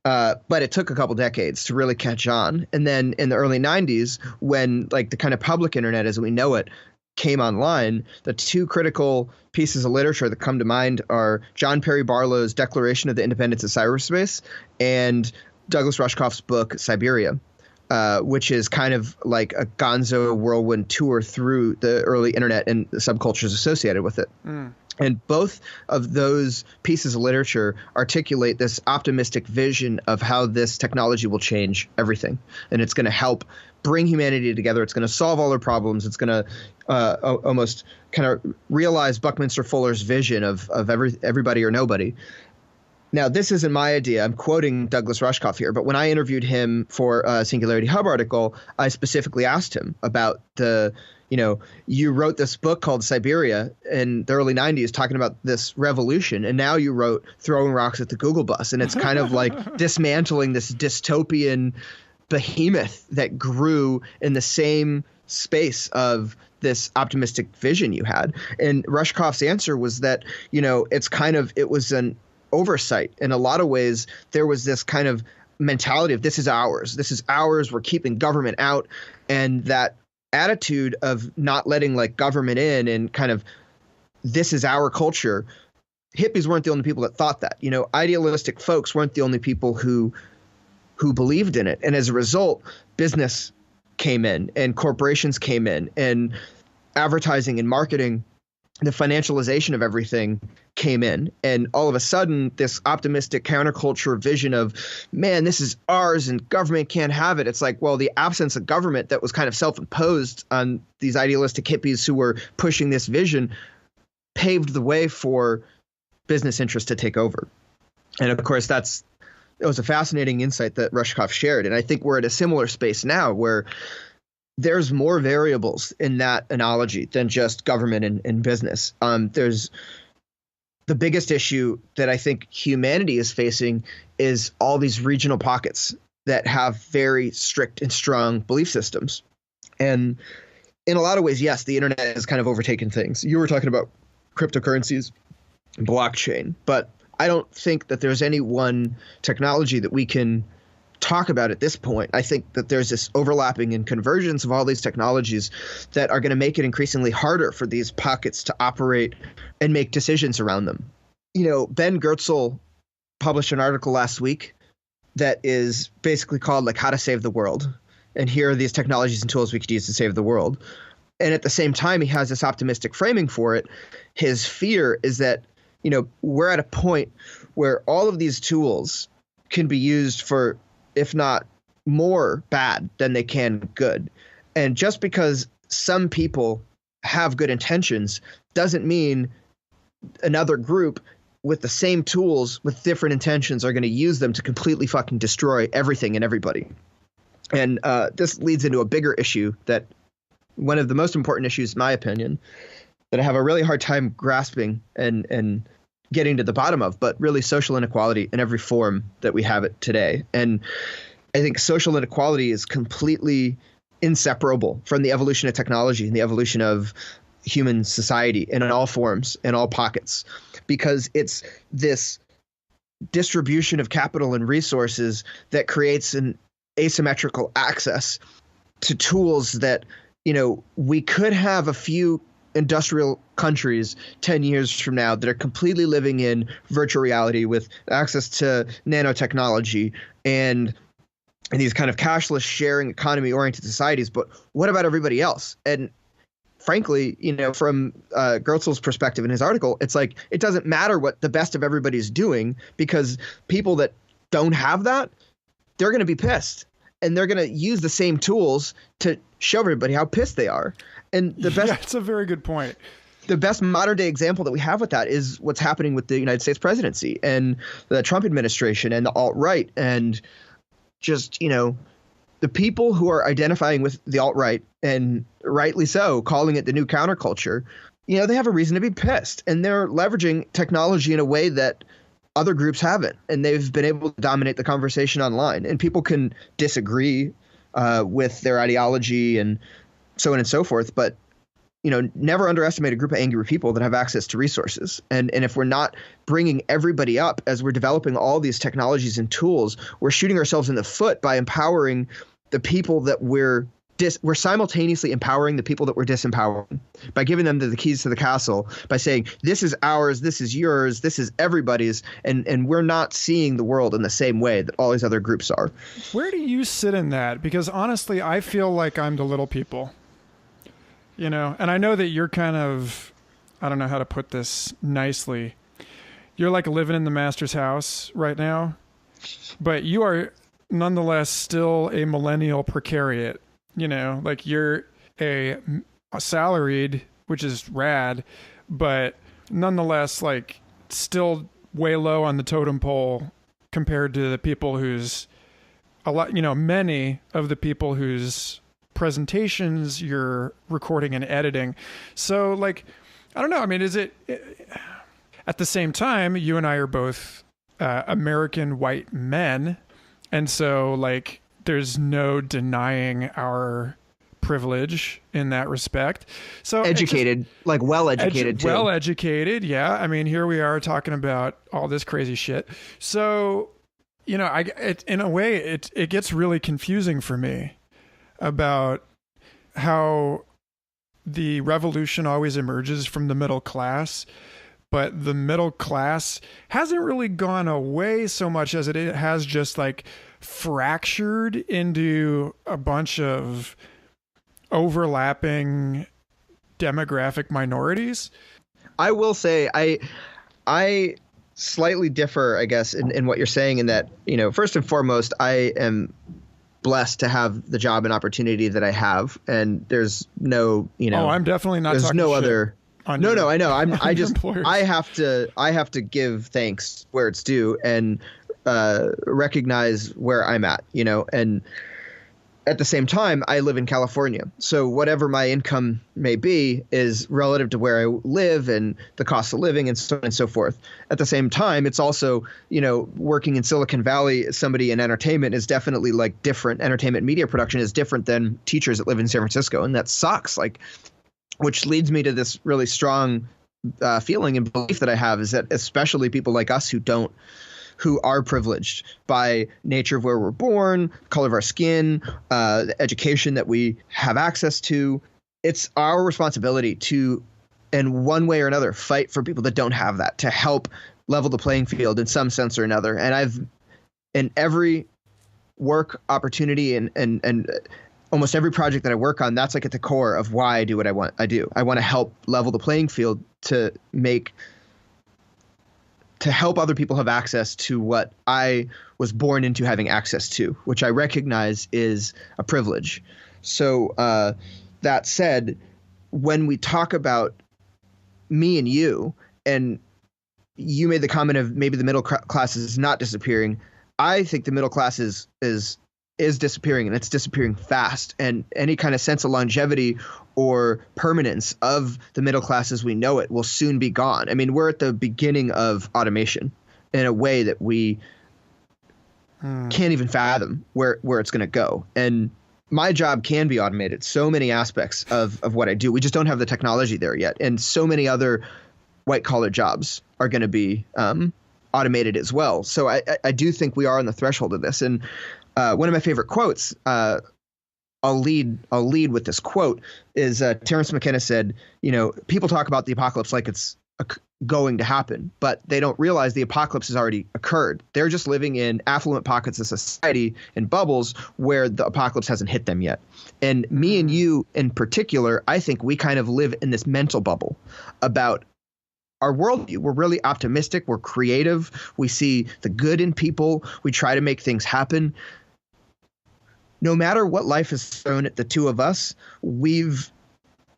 But it took a couple decades to really catch on. And then in the early 90s, when like the kind of public internet as we know it came online, the two critical pieces of literature that come to mind are John Perry Barlow's Declaration of the Independence of Cyberspace and Douglas Rushkoff's book, Siberia, which is kind of like a gonzo whirlwind tour through the early internet and the subcultures associated with it. And both of those pieces of literature articulate this optimistic vision of how this technology will change everything. And it's going to help bring humanity together. It's going to solve all our problems. It's going to almost kind of realize Buckminster Fuller's vision of everybody or nobody. Now, this isn't my idea. I'm quoting Douglas Rushkoff here. But when I interviewed him for a Singularity Hub article, I specifically asked him about you wrote this book called Siberia in the early 90s talking about this revolution, and now you wrote Throwing Rocks at the Google Bus, and it's kind of like dismantling this dystopian behemoth that grew in the same space of this optimistic vision you had. And Rushkoff's answer was that, it was an oversight. In a lot of ways, there was this kind of mentality of this is ours, we're keeping government out, and that attitude of not letting like government in and kind of this is our culture. Hippies weren't the only people that thought that. Idealistic folks weren't the only people who believed in it. And as a result, business came in and corporations came in and advertising and marketing, the financialization of everything came in. And all of a sudden, this optimistic counterculture vision of, man, this is ours and government can't have it. It's like, well, the absence of government that was kind of self-imposed on these idealistic hippies who were pushing this vision paved the way for business interests to take over. And of course, it was a fascinating insight that Rushkoff shared. And I think we're at a similar space now where there's more variables in that analogy than just government and business. There's the biggest issue that I think humanity is facing is all these regional pockets that have very strict and strong belief systems. And in a lot of ways, yes, the internet has kind of overtaken things. You were talking about cryptocurrencies, blockchain, but I don't think that there's any one technology that we can talk about at this point. I think that there's this overlapping and convergence of all these technologies that are going to make it increasingly harder for these pockets to operate and make decisions around them. Ben Goertzel published an article last week that is basically called like How to Save the World. And here are these technologies and tools we could use to save the world. And at the same time, he has this optimistic framing for it. His fear is that, we're at a point where all of these tools can be used for, if not more bad than they can good. And just because some people have good intentions doesn't mean another group with the same tools with different intentions are going to use them to completely fucking destroy everything and everybody. And this leads into a bigger issue, that one of the most important issues, in my opinion, that I have a really hard time grasping and getting to the bottom of, but really social inequality in every form that we have it today. And I think social inequality is completely inseparable from the evolution of technology and the evolution of human society in all forms, in all pockets, because it's this distribution of capital and resources that creates an asymmetrical access to tools that, we could have a few industrial countries 10 years from now that are completely living in virtual reality with access to nanotechnology and these kind of cashless sharing economy oriented societies. But what about everybody else? And frankly, from Goertzel's perspective in his article, it's like, it doesn't matter what the best of everybody's doing, because people that don't have that, they're going to be pissed. And they're going to use the same tools to show everybody how pissed they are. And the best, that's a very good point. The best modern day example that we have with that is what's happening with the United States presidency and the Trump administration and the alt-right, and just, the people who are identifying with the alt-right, and rightly so, calling it the new counterculture, they have a reason to be pissed, and they're leveraging technology in a way that other groups haven't, and they've been able to dominate the conversation online. And people can disagree with their ideology and so on and so forth, but never underestimate a group of angry people that have access to resources. And if we're not bringing everybody up as we're developing all these technologies and tools, we're shooting ourselves in the foot by empowering the people that we're simultaneously empowering the people that we're disempowering, by giving them the keys to the castle, by saying, this is ours, this is yours, this is everybody's. And we're not seeing the world in the same way that all these other groups are. Where do you sit in that? Because honestly, I feel like I'm the little people, and I know that you're kind of, I don't know how to put this nicely. You're like living in the master's house right now, but you are nonetheless still a millennial precariat. Like you're a salaried, which is rad, but nonetheless, like still way low on the totem pole compared to the people whose many of the people whose presentations you're recording and editing. So like, I don't know. I mean, is it at the same time, you and I are both American white men. And so like, there's no denying our privilege in that respect. So educated, like well-educated too. Well-educated, yeah. I mean, here we are talking about all this crazy shit. So, in a way, it gets really confusing for me about how the revolution always emerges from the middle class, but the middle class hasn't really gone away so much as it has just like fractured into a bunch of overlapping demographic minorities. I will say I slightly differ, I guess, in what you're saying, in that, first and foremost, I am blessed to have the job and opportunity that I have, and there's no, Oh, I'm definitely not. There's no other. No, I know. I just employers. I have to give thanks where it's due and recognize where I'm at, and at the same time, I live in California. So whatever my income may be is relative to where I live and the cost of living and so on and so forth. At the same time, it's also, working in Silicon Valley, somebody in entertainment is definitely like different. Entertainment media production is different than teachers that live in San Francisco. And that sucks. Like, which leads me to this really strong feeling and belief that I have is that especially people like us who who are privileged by nature of where we're born, color of our skin, the education that we have access to. It's our responsibility to, in one way or another, fight for people that don't have that, to help level the playing field in some sense or another. And I've, in every work opportunity and almost every project that I work on, that's like at the core of why I do what I do. I want to help level the playing field to help other people have access to what I was born into having access to, which I recognize is a privilege. So that said, when we talk about me and you made the comment of maybe the middle class is not disappearing. I think the middle class is disappearing, and it's disappearing fast. And any kind of sense of longevity or permanence of the middle class as we know it will soon be gone. I mean, we're at the beginning of automation in a way that we can't even fathom where it's going to go. And my job can be automated. So many aspects of what I do. We just don't have the technology there yet. And so many other white collar jobs are going to be automated as well. So I do think we are on the threshold of this. And one of my favorite quotes, I'll lead with this quote, is Terence McKenna said, people talk about the apocalypse like it's going to happen, but they don't realize the apocalypse has already occurred. They're just living in affluent pockets of society in bubbles where the apocalypse hasn't hit them yet. And me and you in particular, I think we kind of live in this mental bubble about our worldview. We're really optimistic. We're creative. We see the good in people. We try to make things happen. No matter what life has thrown at the two of us, we've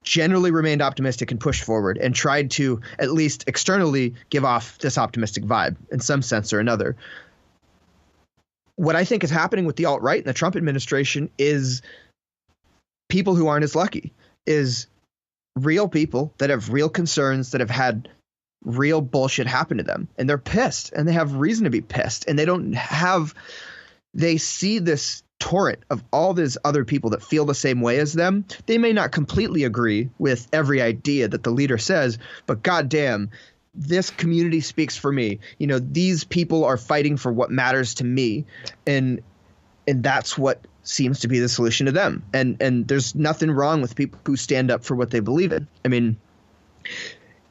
generally remained optimistic and pushed forward and tried to at least externally give off this optimistic vibe in some sense or another. What I think is happening with the alt-right and the Trump administration is people who aren't as lucky, is real people that have real concerns, that have had real bullshit happen to them, and they're pissed, and they have reason to be pissed, and they see this torrent of all these other people that feel the same way as them. They may not completely agree with every idea that the leader says, but goddamn, this community speaks for me. These people are fighting for what matters to me, and that's what seems to be the solution to them. And there's nothing wrong with people who stand up for what they believe in. I mean,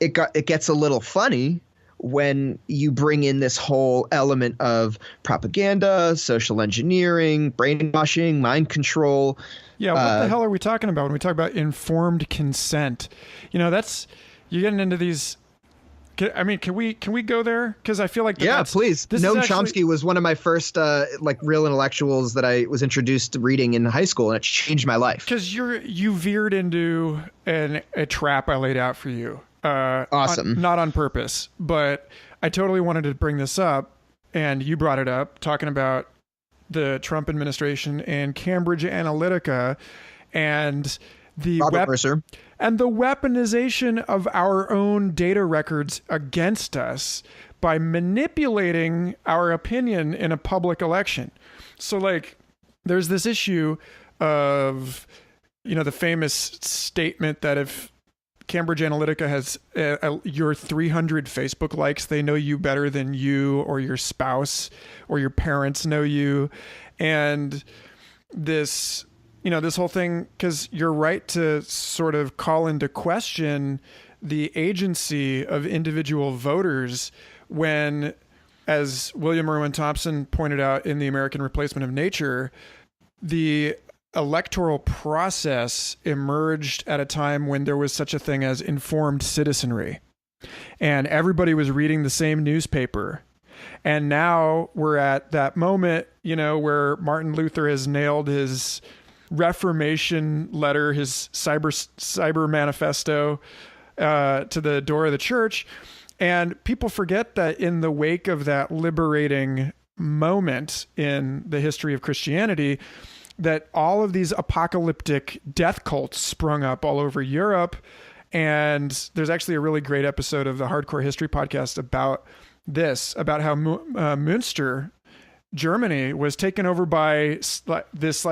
it gets a little funny when you bring in this whole element of propaganda, social engineering, brainwashing, mind control. Yeah, what the hell are we talking about when we talk about informed consent? You're getting into these. Can we go there? Because I feel like please. Noam Chomsky was one of my first real intellectuals that I was introduced to reading in high school, and it changed my life. Because you veered into a trap I laid out for you. Awesome. Not on purpose, but I totally wanted to bring this up, and you brought it up, talking about the Trump administration and Cambridge Analytica and the weaponization of our own data records against us by manipulating our opinion in a public election. So there's this issue of, the famous statement that if Cambridge Analytica has your 300 Facebook likes, they know you better than you or your spouse or your parents know you. And this whole thing, because you're right to sort of call into question the agency of individual voters when, as William Irwin Thompson pointed out in The American Replacement of Nature, the electoral process emerged at a time when there was such a thing as informed citizenry, and everybody was reading the same newspaper. And now we're at that moment, where Martin Luther has nailed his Reformation letter, his cyber manifesto, to the door of the church. And people forget that in the wake of that liberating moment in the history of Christianity, that all of these apocalyptic death cults sprung up all over Europe. And there's actually a really great episode of the Hardcore History podcast about this, about how Münster, Germany, was taken over by this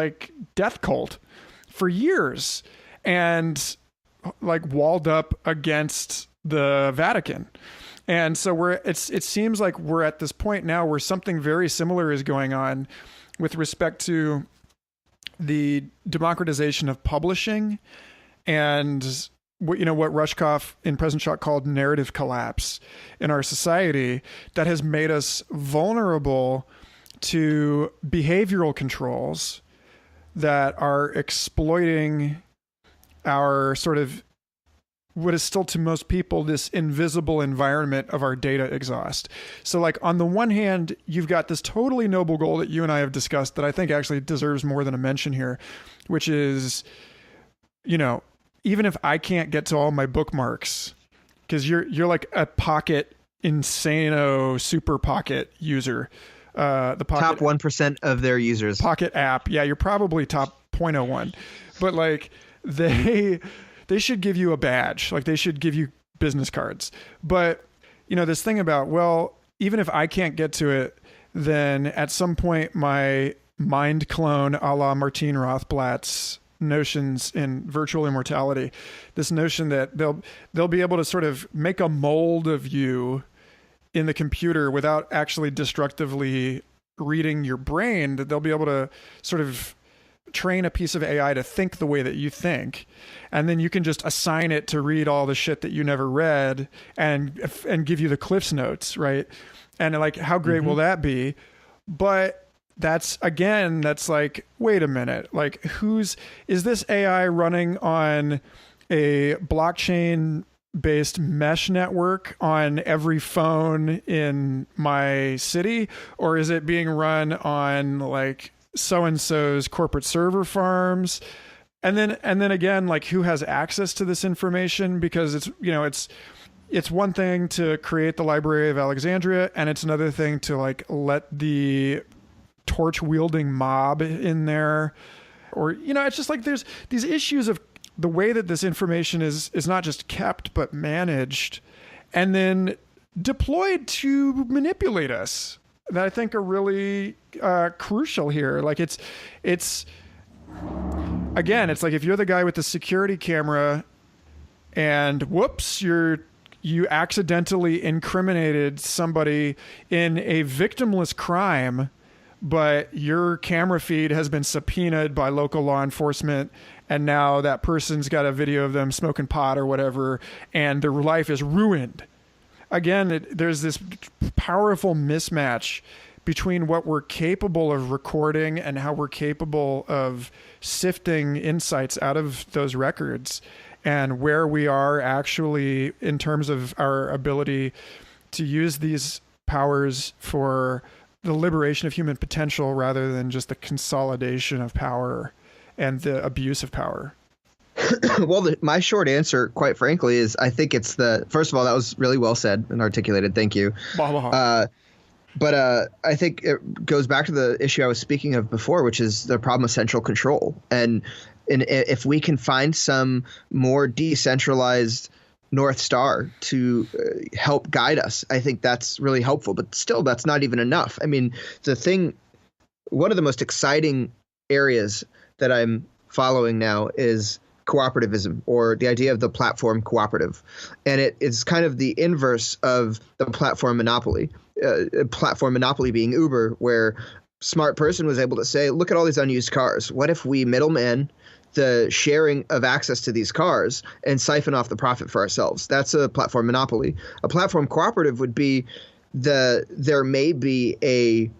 death cult for years and walled up against the Vatican. And so it seems like we're at this point now where something very similar is going on with respect to the democratization of publishing and what Rushkoff in Present Shock called narrative collapse in our society that has made us vulnerable to behavioral controls that are exploiting our sort of what is still to most people this invisible environment of our data exhaust. So like on the one hand, you've got this totally noble goal that you and I have discussed that I think actually deserves more than a mention here, which is, even if I can't get to all my bookmarks, because you're like a Pocket Insano super Pocket user. The Pocket, top 1% of their users. Pocket app. Yeah, you're probably top 0.01. But like they should give you a badge. Like they should give you business cards. But this thing about, well, even if I can't get to it, then at some point my mind clone a la Martine Rothblatt's notions in virtual immortality, this notion that they'll be able to sort of make a mold of you in the computer without actually destructively reading your brain, that they'll be able to sort of train a piece of AI to think the way that you think. And then you can just assign it to read all the shit that you never read and give you the Cliff's notes, right? And like, how great will that be? But that's like, wait a minute, like is this AI running on a blockchain based mesh network on every phone in my city? Or is it being run on like so-and-so's corporate server farms? And then again, like who has access to this information? Because it's one thing to create the Library of Alexandria, and it's another thing to like let the torch wielding mob in there, or it's just like there's these issues of the way that this information is not just kept but managed and then deployed to manipulate us that I think are really crucial here. Like it's again, it's like if you're the guy with the security camera and whoops, you accidentally incriminated somebody in a victimless crime, but your camera feed has been subpoenaed by local law enforcement, and now that person's got a video of them smoking pot or whatever, and their life is ruined. Again, there's this powerful mismatch between what we're capable of recording and how we're capable of sifting insights out of those records, and where we are actually in terms of our ability to use these powers for the liberation of human potential rather than just the consolidation of power and the abuse of power. Well, my short answer, quite frankly, is I think it's first of all, that was really well said and articulated. Thank you. But I think it goes back to the issue I was speaking of before, which is the problem of central control. And if we can find some more decentralized North Star to help guide us, I think that's really helpful. But still, that's not even enough. I mean, one of the most exciting areas that I'm following now is cooperativism, or the idea of the platform cooperative. And it is kind of the inverse of the platform monopoly. Platform monopoly being Uber, where a smart person was able to say, look at all these unused cars. What if we middleman the sharing of access to these cars and siphon off the profit for ourselves? That's a platform monopoly. A platform cooperative would be there may be a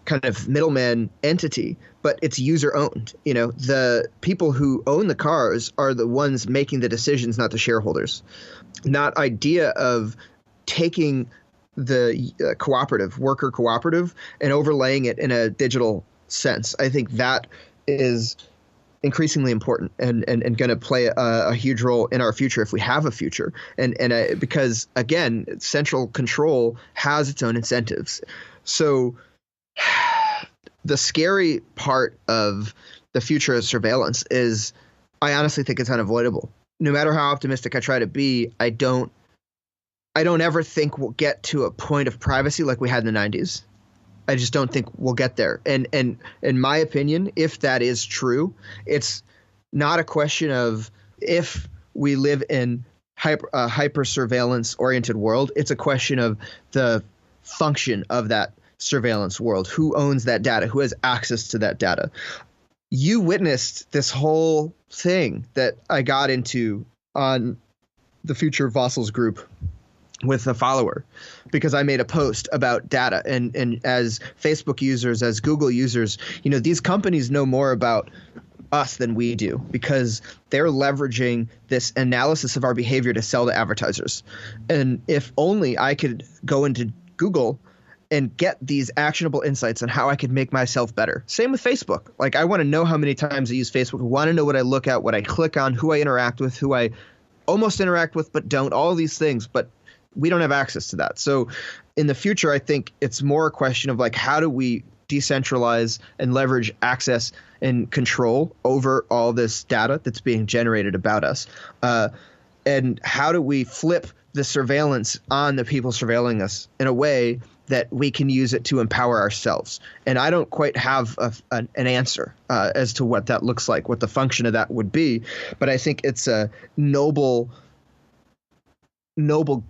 kind of middleman entity, but it's user owned. The people who own the cars are the ones making the decisions, not the shareholders. Not idea of taking the worker cooperative and overlaying it in a digital sense. I think that is increasingly important and going to play a huge role in our future if we have a future. Because again, central control has its own incentives. So the scary part of the future of surveillance is I honestly think it's unavoidable. No matter how optimistic I try to be, I don't ever think we'll get to a point of privacy like we had in the 90s. I just don't think we'll get there. And in my opinion, if that is true, it's not a question of if we live in hyper surveillance oriented world. It's a question of the function of that surveillance world. Who owns that data? Who has access to that data? You witnessed this whole thing that I got into on the Future Fossils group with a follower because I made a post about data. And as Facebook users, as Google users, these companies know more about us than we do because they're leveraging this analysis of our behavior to sell to advertisers. And if only I could go into Google and get these actionable insights on how I could make myself better. Same with Facebook. Like, I want to know how many times I use Facebook. I want to know what I look at, what I click on, who I interact with, who I almost interact with but don't, all these things. But we don't have access to that. So in the future, I think it's more a question of like, how do we decentralize and leverage access and control over all this data that's being generated about us? And how do we flip the surveillance on the people surveilling us in a way that we can use it to empower ourselves? And I don't quite have an answer as to what that looks like, what the function of that would be. But I think it's a noble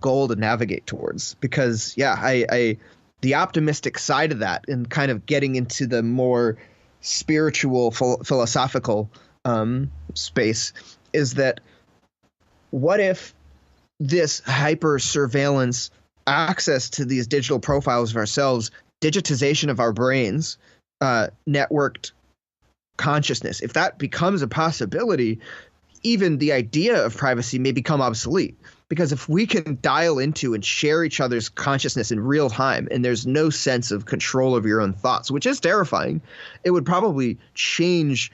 goal to navigate towards because, I the optimistic side of that and kind of getting into the more spiritual, philosophical space is that what if this hyper surveillance, access to these digital profiles of ourselves, digitization of our brains, networked consciousness, if that becomes a possibility, even the idea of privacy may become obsolete. Because if we can dial into and share each other's consciousness in real time and there's no sense of control of your own thoughts, which is terrifying, it would probably change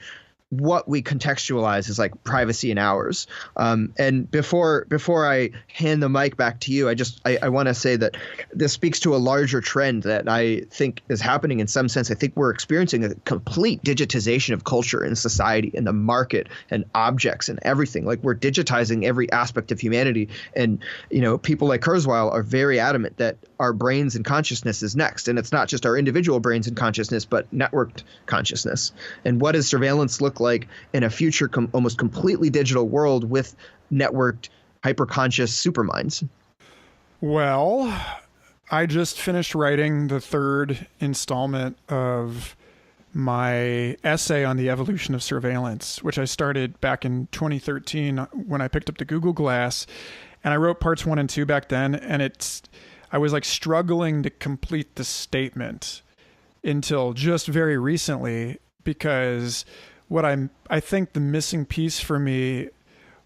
what we contextualize as like privacy in ours. And before I hand the mic back to you, I want to say that this speaks to a larger trend that I think is happening in some sense. I think we're experiencing a complete digitization of culture and society and the market and objects and everything. Like, we're digitizing every aspect of humanity. And, people like Kurzweil are very adamant that our brains and consciousness is next. And it's not just our individual brains and consciousness, but networked consciousness. And what does surveillance look like in a future almost completely digital world with networked hyperconscious superminds? Well, I just finished writing the third installment of my essay on the evolution of surveillance, which I started back in 2013 when I picked up the Google Glass. And I wrote parts 1 and 2 back then. And I was like struggling to complete the statement until just very recently, because I think the missing piece for me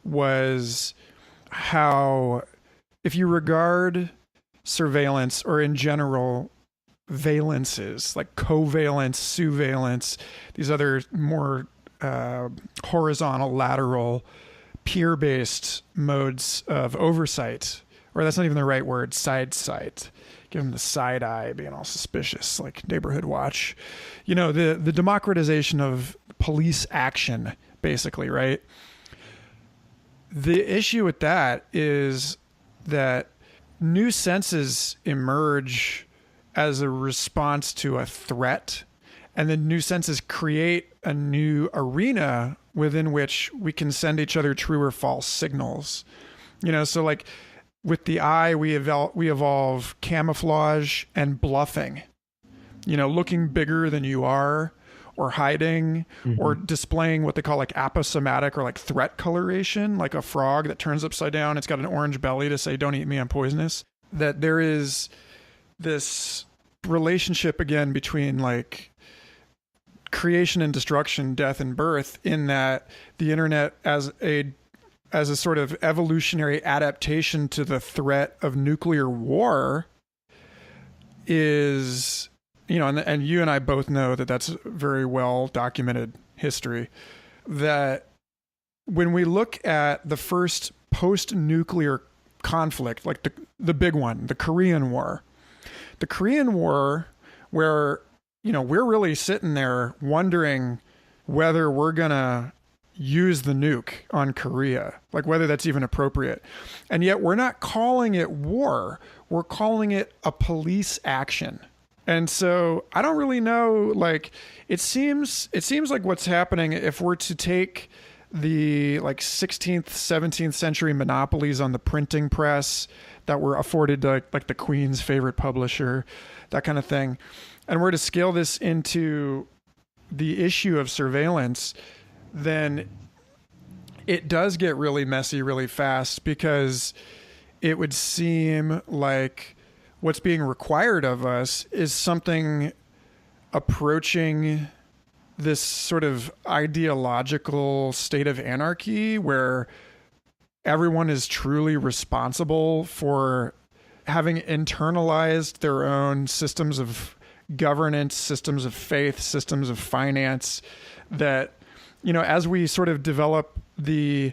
was how, if you regard surveillance or in general valences like covalence, sousvalence, these other more horizontal, lateral, peer-based modes of oversight, or that's not even the right word, side sight. Give them the side eye, being all suspicious, like neighborhood watch. The democratization of police action, basically, right? The issue with that is that new senses emerge as a response to a threat, and then new senses create a new arena within which we can send each other true or false signals. So like with the eye, we evolve camouflage and bluffing, looking bigger than you are, or hiding, or displaying what they call like aposematic or like threat coloration, like a frog that turns upside down. It's got an orange belly to say, "Don't eat me, I'm poisonous." That there is this relationship again between like creation and destruction, death and birth, in that the internet as a sort of evolutionary adaptation to the threat of nuclear war is, and you and I both know that that's very well documented history, that when we look at the first post-nuclear conflict, like the big one, the Korean War, where, we're really sitting there wondering whether we're going to use the nuke on Korea, like whether that's even appropriate. And yet we're not calling it war. We're calling it a police action. And so I don't really know, like, it seems like what's happening, if we're to take the like 16th, 17th century monopolies on the printing press that were afforded to like the Queen's favorite publisher, that kind of thing. And we're to scale this into the issue of surveillance, then it does get really messy really fast, because it would seem like what's being required of us is something approaching this sort of ideological state of anarchy where everyone is truly responsible for having internalized their own systems of governance, systems of faith, systems of finance, that, you know, as we sort of develop the,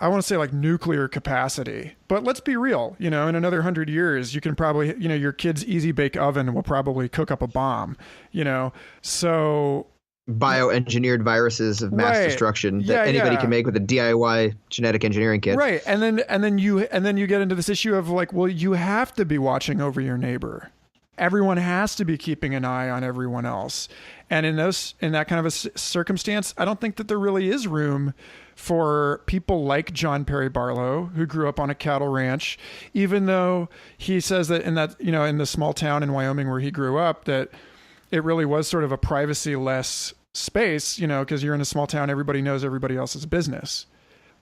I want to say like nuclear capacity, but let's be real, you know, in another 100 years, you can probably, you know, your kid's easy bake oven will probably cook up a bomb, you know, so bioengineered viruses of mass destruction that anybody can make with a DIY genetic engineering kit. Right. And then you get into this issue of like, well, you have to be watching over your neighbor. Everyone has to be keeping an eye on everyone else. And in that kind of a circumstance, I don't think that there really is room for people like John Perry Barlow, who grew up on a cattle ranch, even though he says that in that, you know, in the small town in Wyoming where he grew up, that it really was sort of a privacy-less space, you know, because you're in a small town, everybody knows everybody else's business.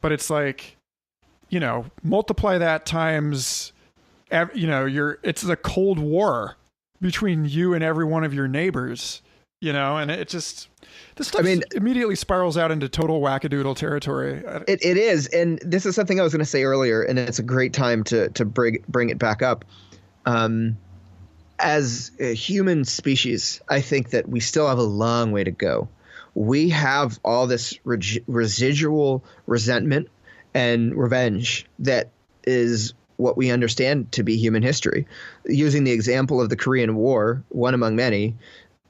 But it's like, you know, multiply that times, you know, it's the Cold War between you and every one of your neighbors, you know, and it just, this stuff immediately spirals out into total wackadoodle territory. It is. And this is something I was going to say earlier, and it's a great time to bring it back up. As a human species, I think that we still have a long way to go. We have all this residual resentment and revenge that is what we understand to be human history. Using the example of the Korean War, one among many,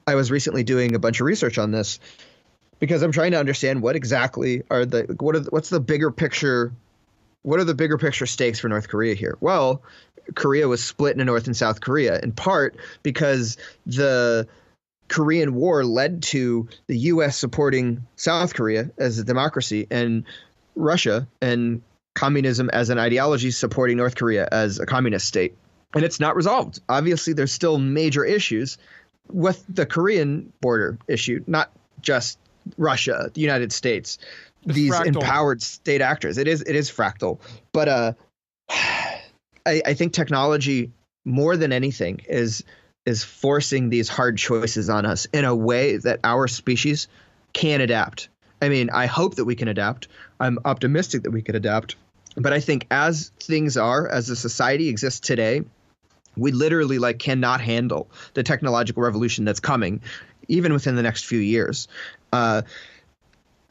I was recently doing a bunch of research on this because I'm trying to understand what exactly what's the bigger picture. What are the bigger picture stakes for North Korea here? Well, Korea was split into North and South Korea, in part because the Korean War led to the U.S. supporting South Korea as a democracy and Russia and communism as an ideology supporting North Korea as a communist state. And it's not resolved. Obviously, there's still major issues with the Korean border issue, not just Russia, the United States, these fractal empowered state actors. It is fractal. But I think technology, more than anything, is forcing these hard choices on us in a way that our species can adapt. I mean, I hope that we can adapt. I'm optimistic that we could adapt. But I think as things are, as the society exists today, we literally cannot handle the technological revolution that's coming, even within the next few years. What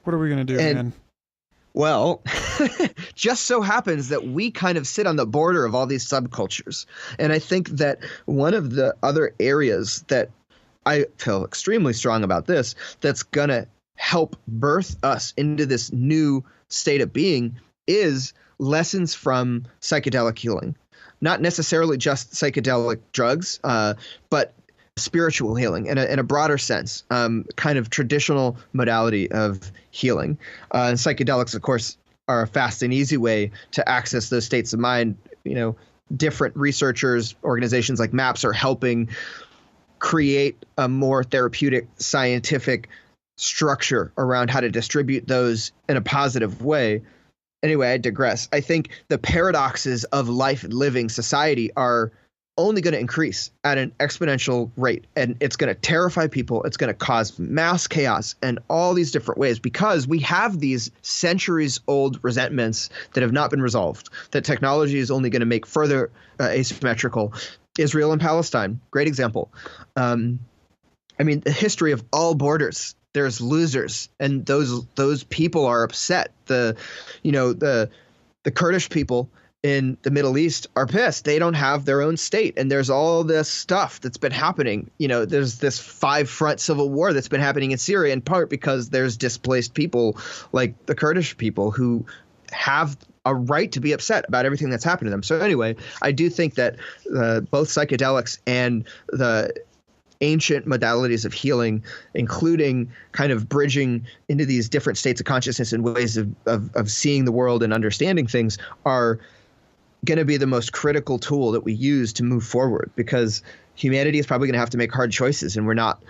are we going to do, man? Well, just so happens that we kind of sit on the border of all these subcultures. And I think that one of the other areas that I feel extremely strong about this, that's going to help birth us into this new state of being, is lessons from psychedelic healing. Not necessarily just psychedelic drugs, but spiritual healing in a broader sense, kind of traditional modality of healing. Psychedelics, of course, are a fast and easy way to access those states of mind. You know, different researchers, organizations like MAPS are helping create a more therapeutic, scientific structure around how to distribute those in a positive way. Anyway, I digress. I think the paradoxes of life and living society are only going to increase at an exponential rate, and it's going to terrify people. It's going to cause mass chaos in all these different ways because we have these centuries-old resentments that have not been resolved, that technology is only going to make further asymmetrical. Israel and Palestine, great example. I mean, the history of all borders, there's losers, and those people are upset. The Kurdish people in the Middle East are pissed. They don't have their own state. And there's all this stuff that's been happening. You know, there's this 5-front civil war that's been happening in Syria, in part because there's displaced people like the Kurdish people who have a right to be upset about everything that's happened to them. So anyway, I do think that both psychedelics and the ancient modalities of healing, including kind of bridging into these different states of consciousness and ways of seeing the world and understanding things, are going to be the most critical tool that we use to move forward, because humanity is probably going to have to make hard choices, and we're not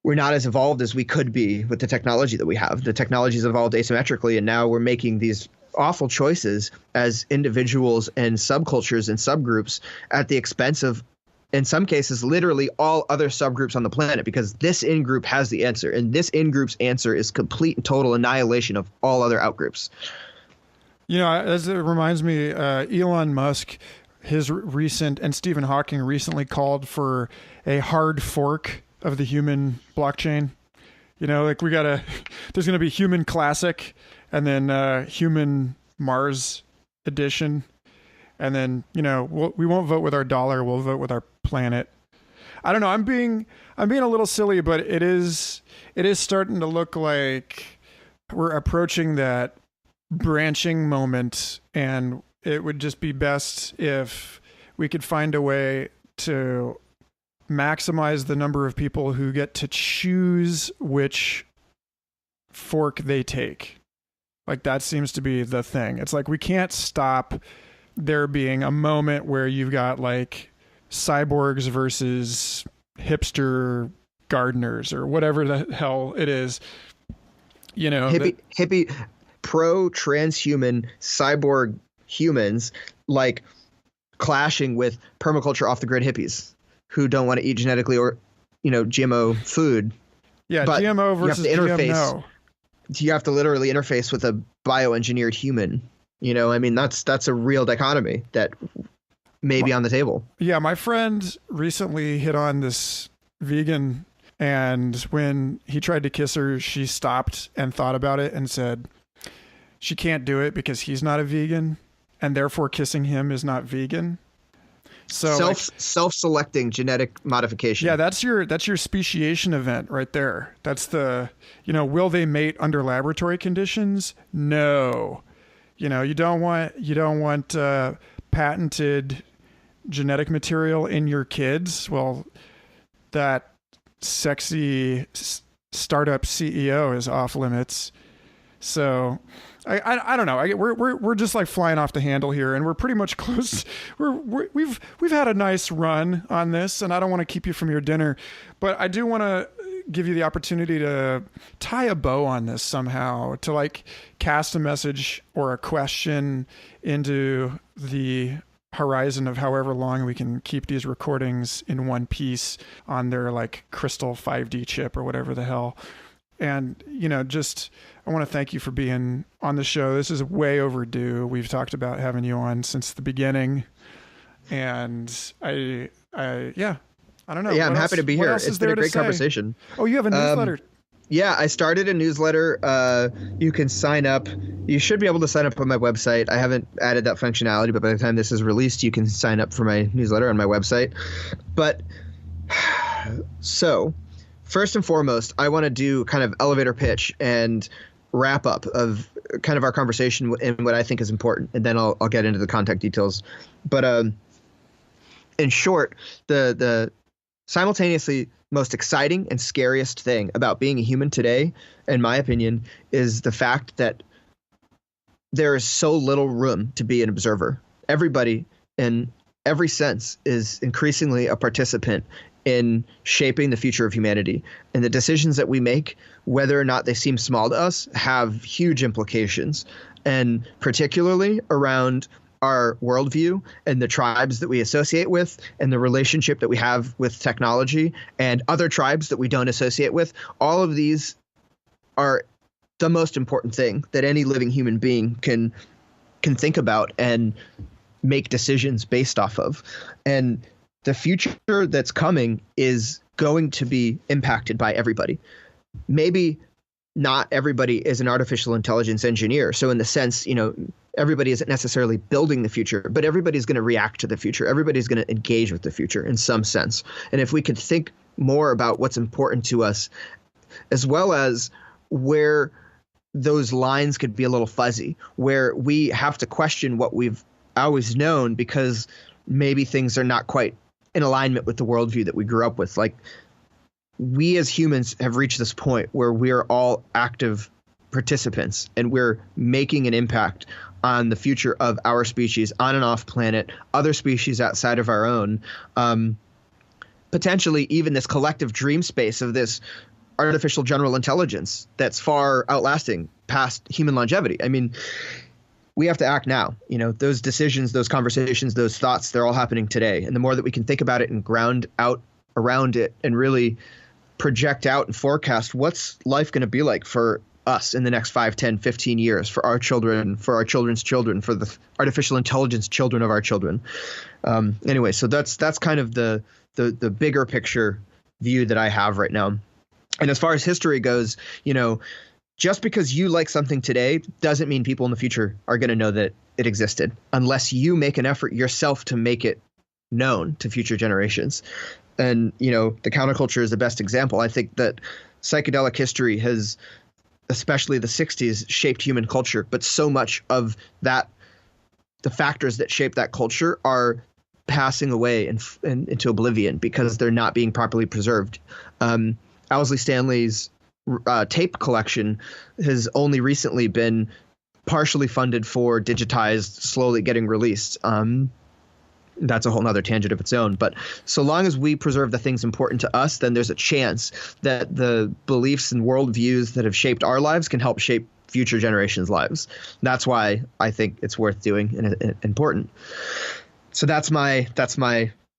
as evolved as we could be with the technology that we have. The technology's evolved asymmetrically, and now we're making these awful choices as individuals and subcultures and subgroups at the expense of, in some cases, literally all other subgroups on the planet, because this in-group has the answer, and this in-group's answer is complete and total annihilation of all other outgroups. You know, as it reminds me, Elon Musk, his recent, and Stephen Hawking recently called for a hard fork of the human blockchain. You know, like there's going to be human classic, and then human Mars edition. And then, you know, we won't vote with our dollar. We'll vote with our planet. I don't know. I'm being a little silly, but it is starting to look like we're approaching that branching moment, and it would just be best if we could find a way to maximize the number of people who get to choose which fork they take. Like, that seems to be the thing. It's like we can't stop there being a moment where you've got like cyborgs versus hipster gardeners or whatever the hell it is. You know, hippie pro-transhuman cyborg humans, like, clashing with permaculture off-the-grid hippies who don't want to eat genetically or, you know, GMO food. Yeah, but GMO versus GMO. You have to literally interface with a bioengineered human. You know, I mean, that's a real dichotomy that may be on the table. Yeah, my friend recently hit on this vegan, and when he tried to kiss her, she stopped and thought about it and said she can't do it because he's not a vegan, and therefore kissing him is not vegan. So self-selecting genetic modification. Yeah, that's your speciation event right there. That's the, you know, will they mate under laboratory conditions? No. You know, you don't want patented genetic material in your kids. Well, that sexy startup CEO is off limits. So I don't know. We're just like flying off the handle here, and we're pretty much close. We've had a nice run on this, and I don't want to keep you from your dinner, but I do want to give you the opportunity to tie a bow on this somehow, to like cast a message or a question into the horizon of however long we can keep these recordings in one piece on their like crystal 5D chip or whatever the hell. And, you know, just, I want to thank you for being on the show. This is way overdue. We've talked about having you on since the beginning. And I don't know. Yeah, I'm happy to be here. It's been a great conversation. Oh, you have a newsletter. Yeah, I started a newsletter. You can sign up. You should be able to sign up on my website. I haven't added that functionality, but by the time this is released, you can sign up for my newsletter on my website. But so first and foremost, I want to do kind of elevator pitch and wrap up of kind of our conversation and what I think is important, and then I'll get into the contact details. But in short, the simultaneously most exciting and scariest thing about being a human today, in my opinion, is the fact that there is so little room to be an observer. Everybody, in every sense, is increasingly a participant in shaping the future of humanity. And the decisions that we make, whether or not they seem small to us, have huge implications, and particularly around our worldview and the tribes that we associate with and the relationship that we have with technology and other tribes that we don't associate with. All of these are the most important thing that any living human being can think about and make decisions based off of. And the future that's coming is going to be impacted by everybody. Maybe not everybody is an artificial intelligence engineer. So in the sense, you know, everybody isn't necessarily building the future, but everybody's going to react to the future. Everybody's going to engage with the future in some sense. And if we could think more about what's important to us, as well as where those lines could be a little fuzzy, where we have to question what we've always known because maybe things are not quite in alignment with the worldview that we grew up with. Like, we as humans have reached this point where we are all active participants, and we're making an impact on the future of our species on and off planet, other species outside of our own, potentially even this collective dream space of this artificial general intelligence that's far outlasting past human longevity. I mean, we have to act now. You know, those decisions, those conversations, those thoughts, they're all happening today. And the more that we can think about it and ground out around it and really project out and forecast what's life going to be like for us in the next 5, 10, 15 years, for our children, for our children's children, for the artificial intelligence children of our children. Anyway, so that's kind of the bigger picture view that I have right now. And as far as history goes, you know, just because you like something today doesn't mean people in the future are going to know that it existed unless you make an effort yourself to make it known to future generations. And, you know, the counterculture is the best example. I think that psychedelic history has, especially the 60s, shaped human culture. But so much of that, the factors that shape that culture are passing away into oblivion because they're not being properly preserved. Owsley Stanley's tape collection has only recently been partially funded for digitized, slowly getting released. That's a whole nother tangent of its own. But so long as we preserve the things important to us, then there's a chance that the beliefs and worldviews that have shaped our lives can help shape future generations' lives. That's why I think it's worth doing and important. So that's my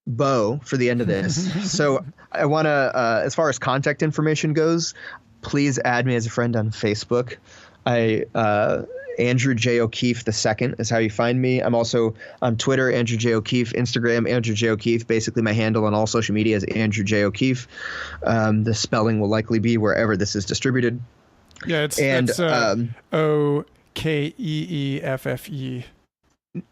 bow for the end of this. So I want to, as far as contact information goes, please add me as a friend on Facebook. Andrew J. O'Keefe II is how you find me. I'm also on Twitter, Andrew J. O'Keefe, Instagram, Andrew J. O'Keefe. Basically, my handle on all social media is Andrew J. O'Keefe. The spelling will likely be wherever this is distributed. Yeah, it's Okeeffe.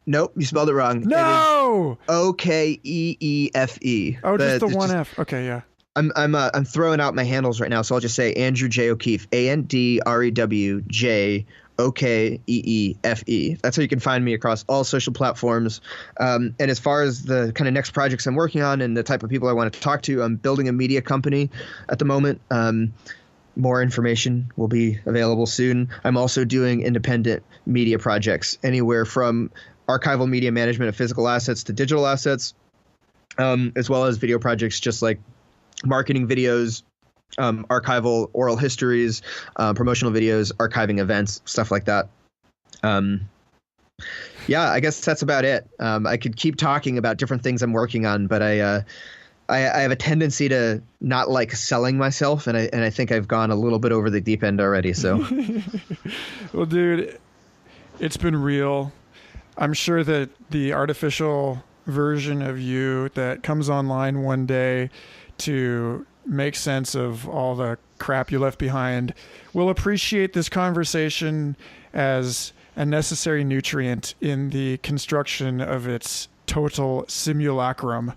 Nope, you spelled it wrong. No! Okeefe. Oh, just the one F. Okay, yeah. I'm throwing out my handles right now, so I'll just say Andrew J. O'Keefe, ANDREWJ OKEEFE. That's how you can find me across all social platforms. And as far as the kind of next projects I'm working on and the type of people I want to talk to, I'm building a media company at the moment. More information will be available soon. I'm also doing independent media projects, anywhere from archival media management of physical assets to digital assets, as well as video projects just like marketing videos, archival oral histories, promotional videos, archiving events, stuff like that. Yeah, I guess that's about it. I could keep talking about different things I'm working on, but I have a tendency to not like selling myself, and I think I've gone a little bit over the deep end already. So, well, dude, it's been real. I'm sure that the artificial version of you that comes online one day to make sense of all the crap you left behind will appreciate this conversation as a necessary nutrient in the construction of its total simulacrum.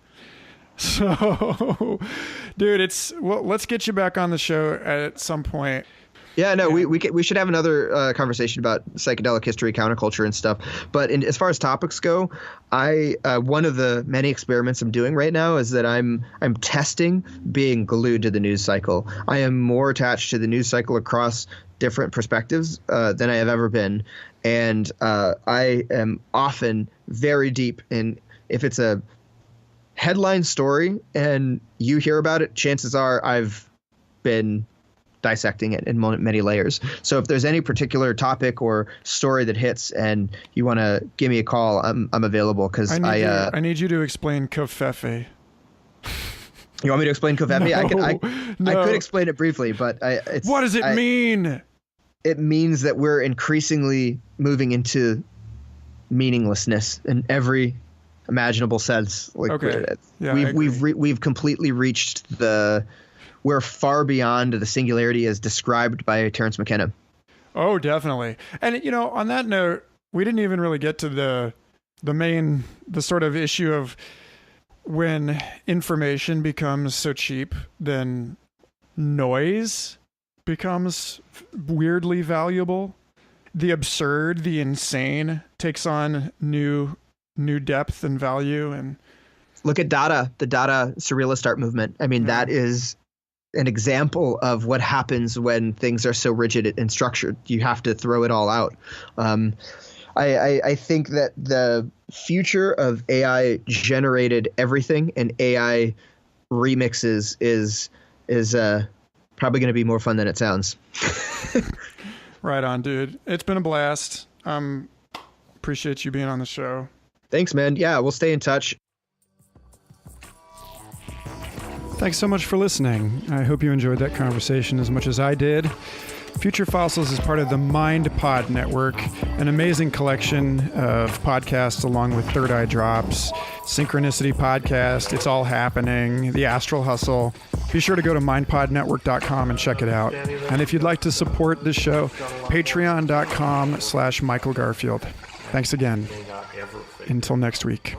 So, dude, let's get you back on the show at some point. Yeah, no, we should have another conversation about psychedelic history, counterculture, and stuff. But as far as topics go, one of the many experiments I'm doing right now is that I'm testing being glued to the news cycle. I am more attached to the news cycle across different perspectives than I have ever been, and I am often very deep in, if it's a headline story and you hear about it, chances are I've been dissecting it in many layers. So if there's any particular topic or story that hits and you want to give me a call, I'm available, because I need you to explain covfefe. You want me to explain covfefe? No, I could explain it briefly, but what does it mean? It means that we're increasingly moving into meaninglessness in every imaginable sense. Like, okay. Yeah, we've completely reached we're far beyond the singularity as described by Terence McKenna. Oh, definitely. And on that note, we didn't even really get to the sort of issue of when information becomes so cheap, then noise becomes weirdly valuable. The absurd, the insane takes on new depth and value. And look at Dada, the Dada surrealist art movement. I mean, that is an example of what happens when things are so rigid and structured. You have to throw it all out. I think that the future of AI generated everything and AI remixes is probably going to be more fun than it sounds. Right on, dude. It's been a blast. Appreciate you being on the show. Thanks, man. Yeah, we'll stay in touch. Thanks so much for listening. I hope you enjoyed that conversation as much as I did. Future Fossils is part of the Mind Pod Network, an amazing collection of podcasts along with Third Eye Drops, Synchronicity Podcast, It's All Happening, The Astral Hustle. Be sure to go to mindpodnetwork.com and check it out. And if you'd like to support this show, patreon.com/Michael Garfield. Thanks again. Until next week.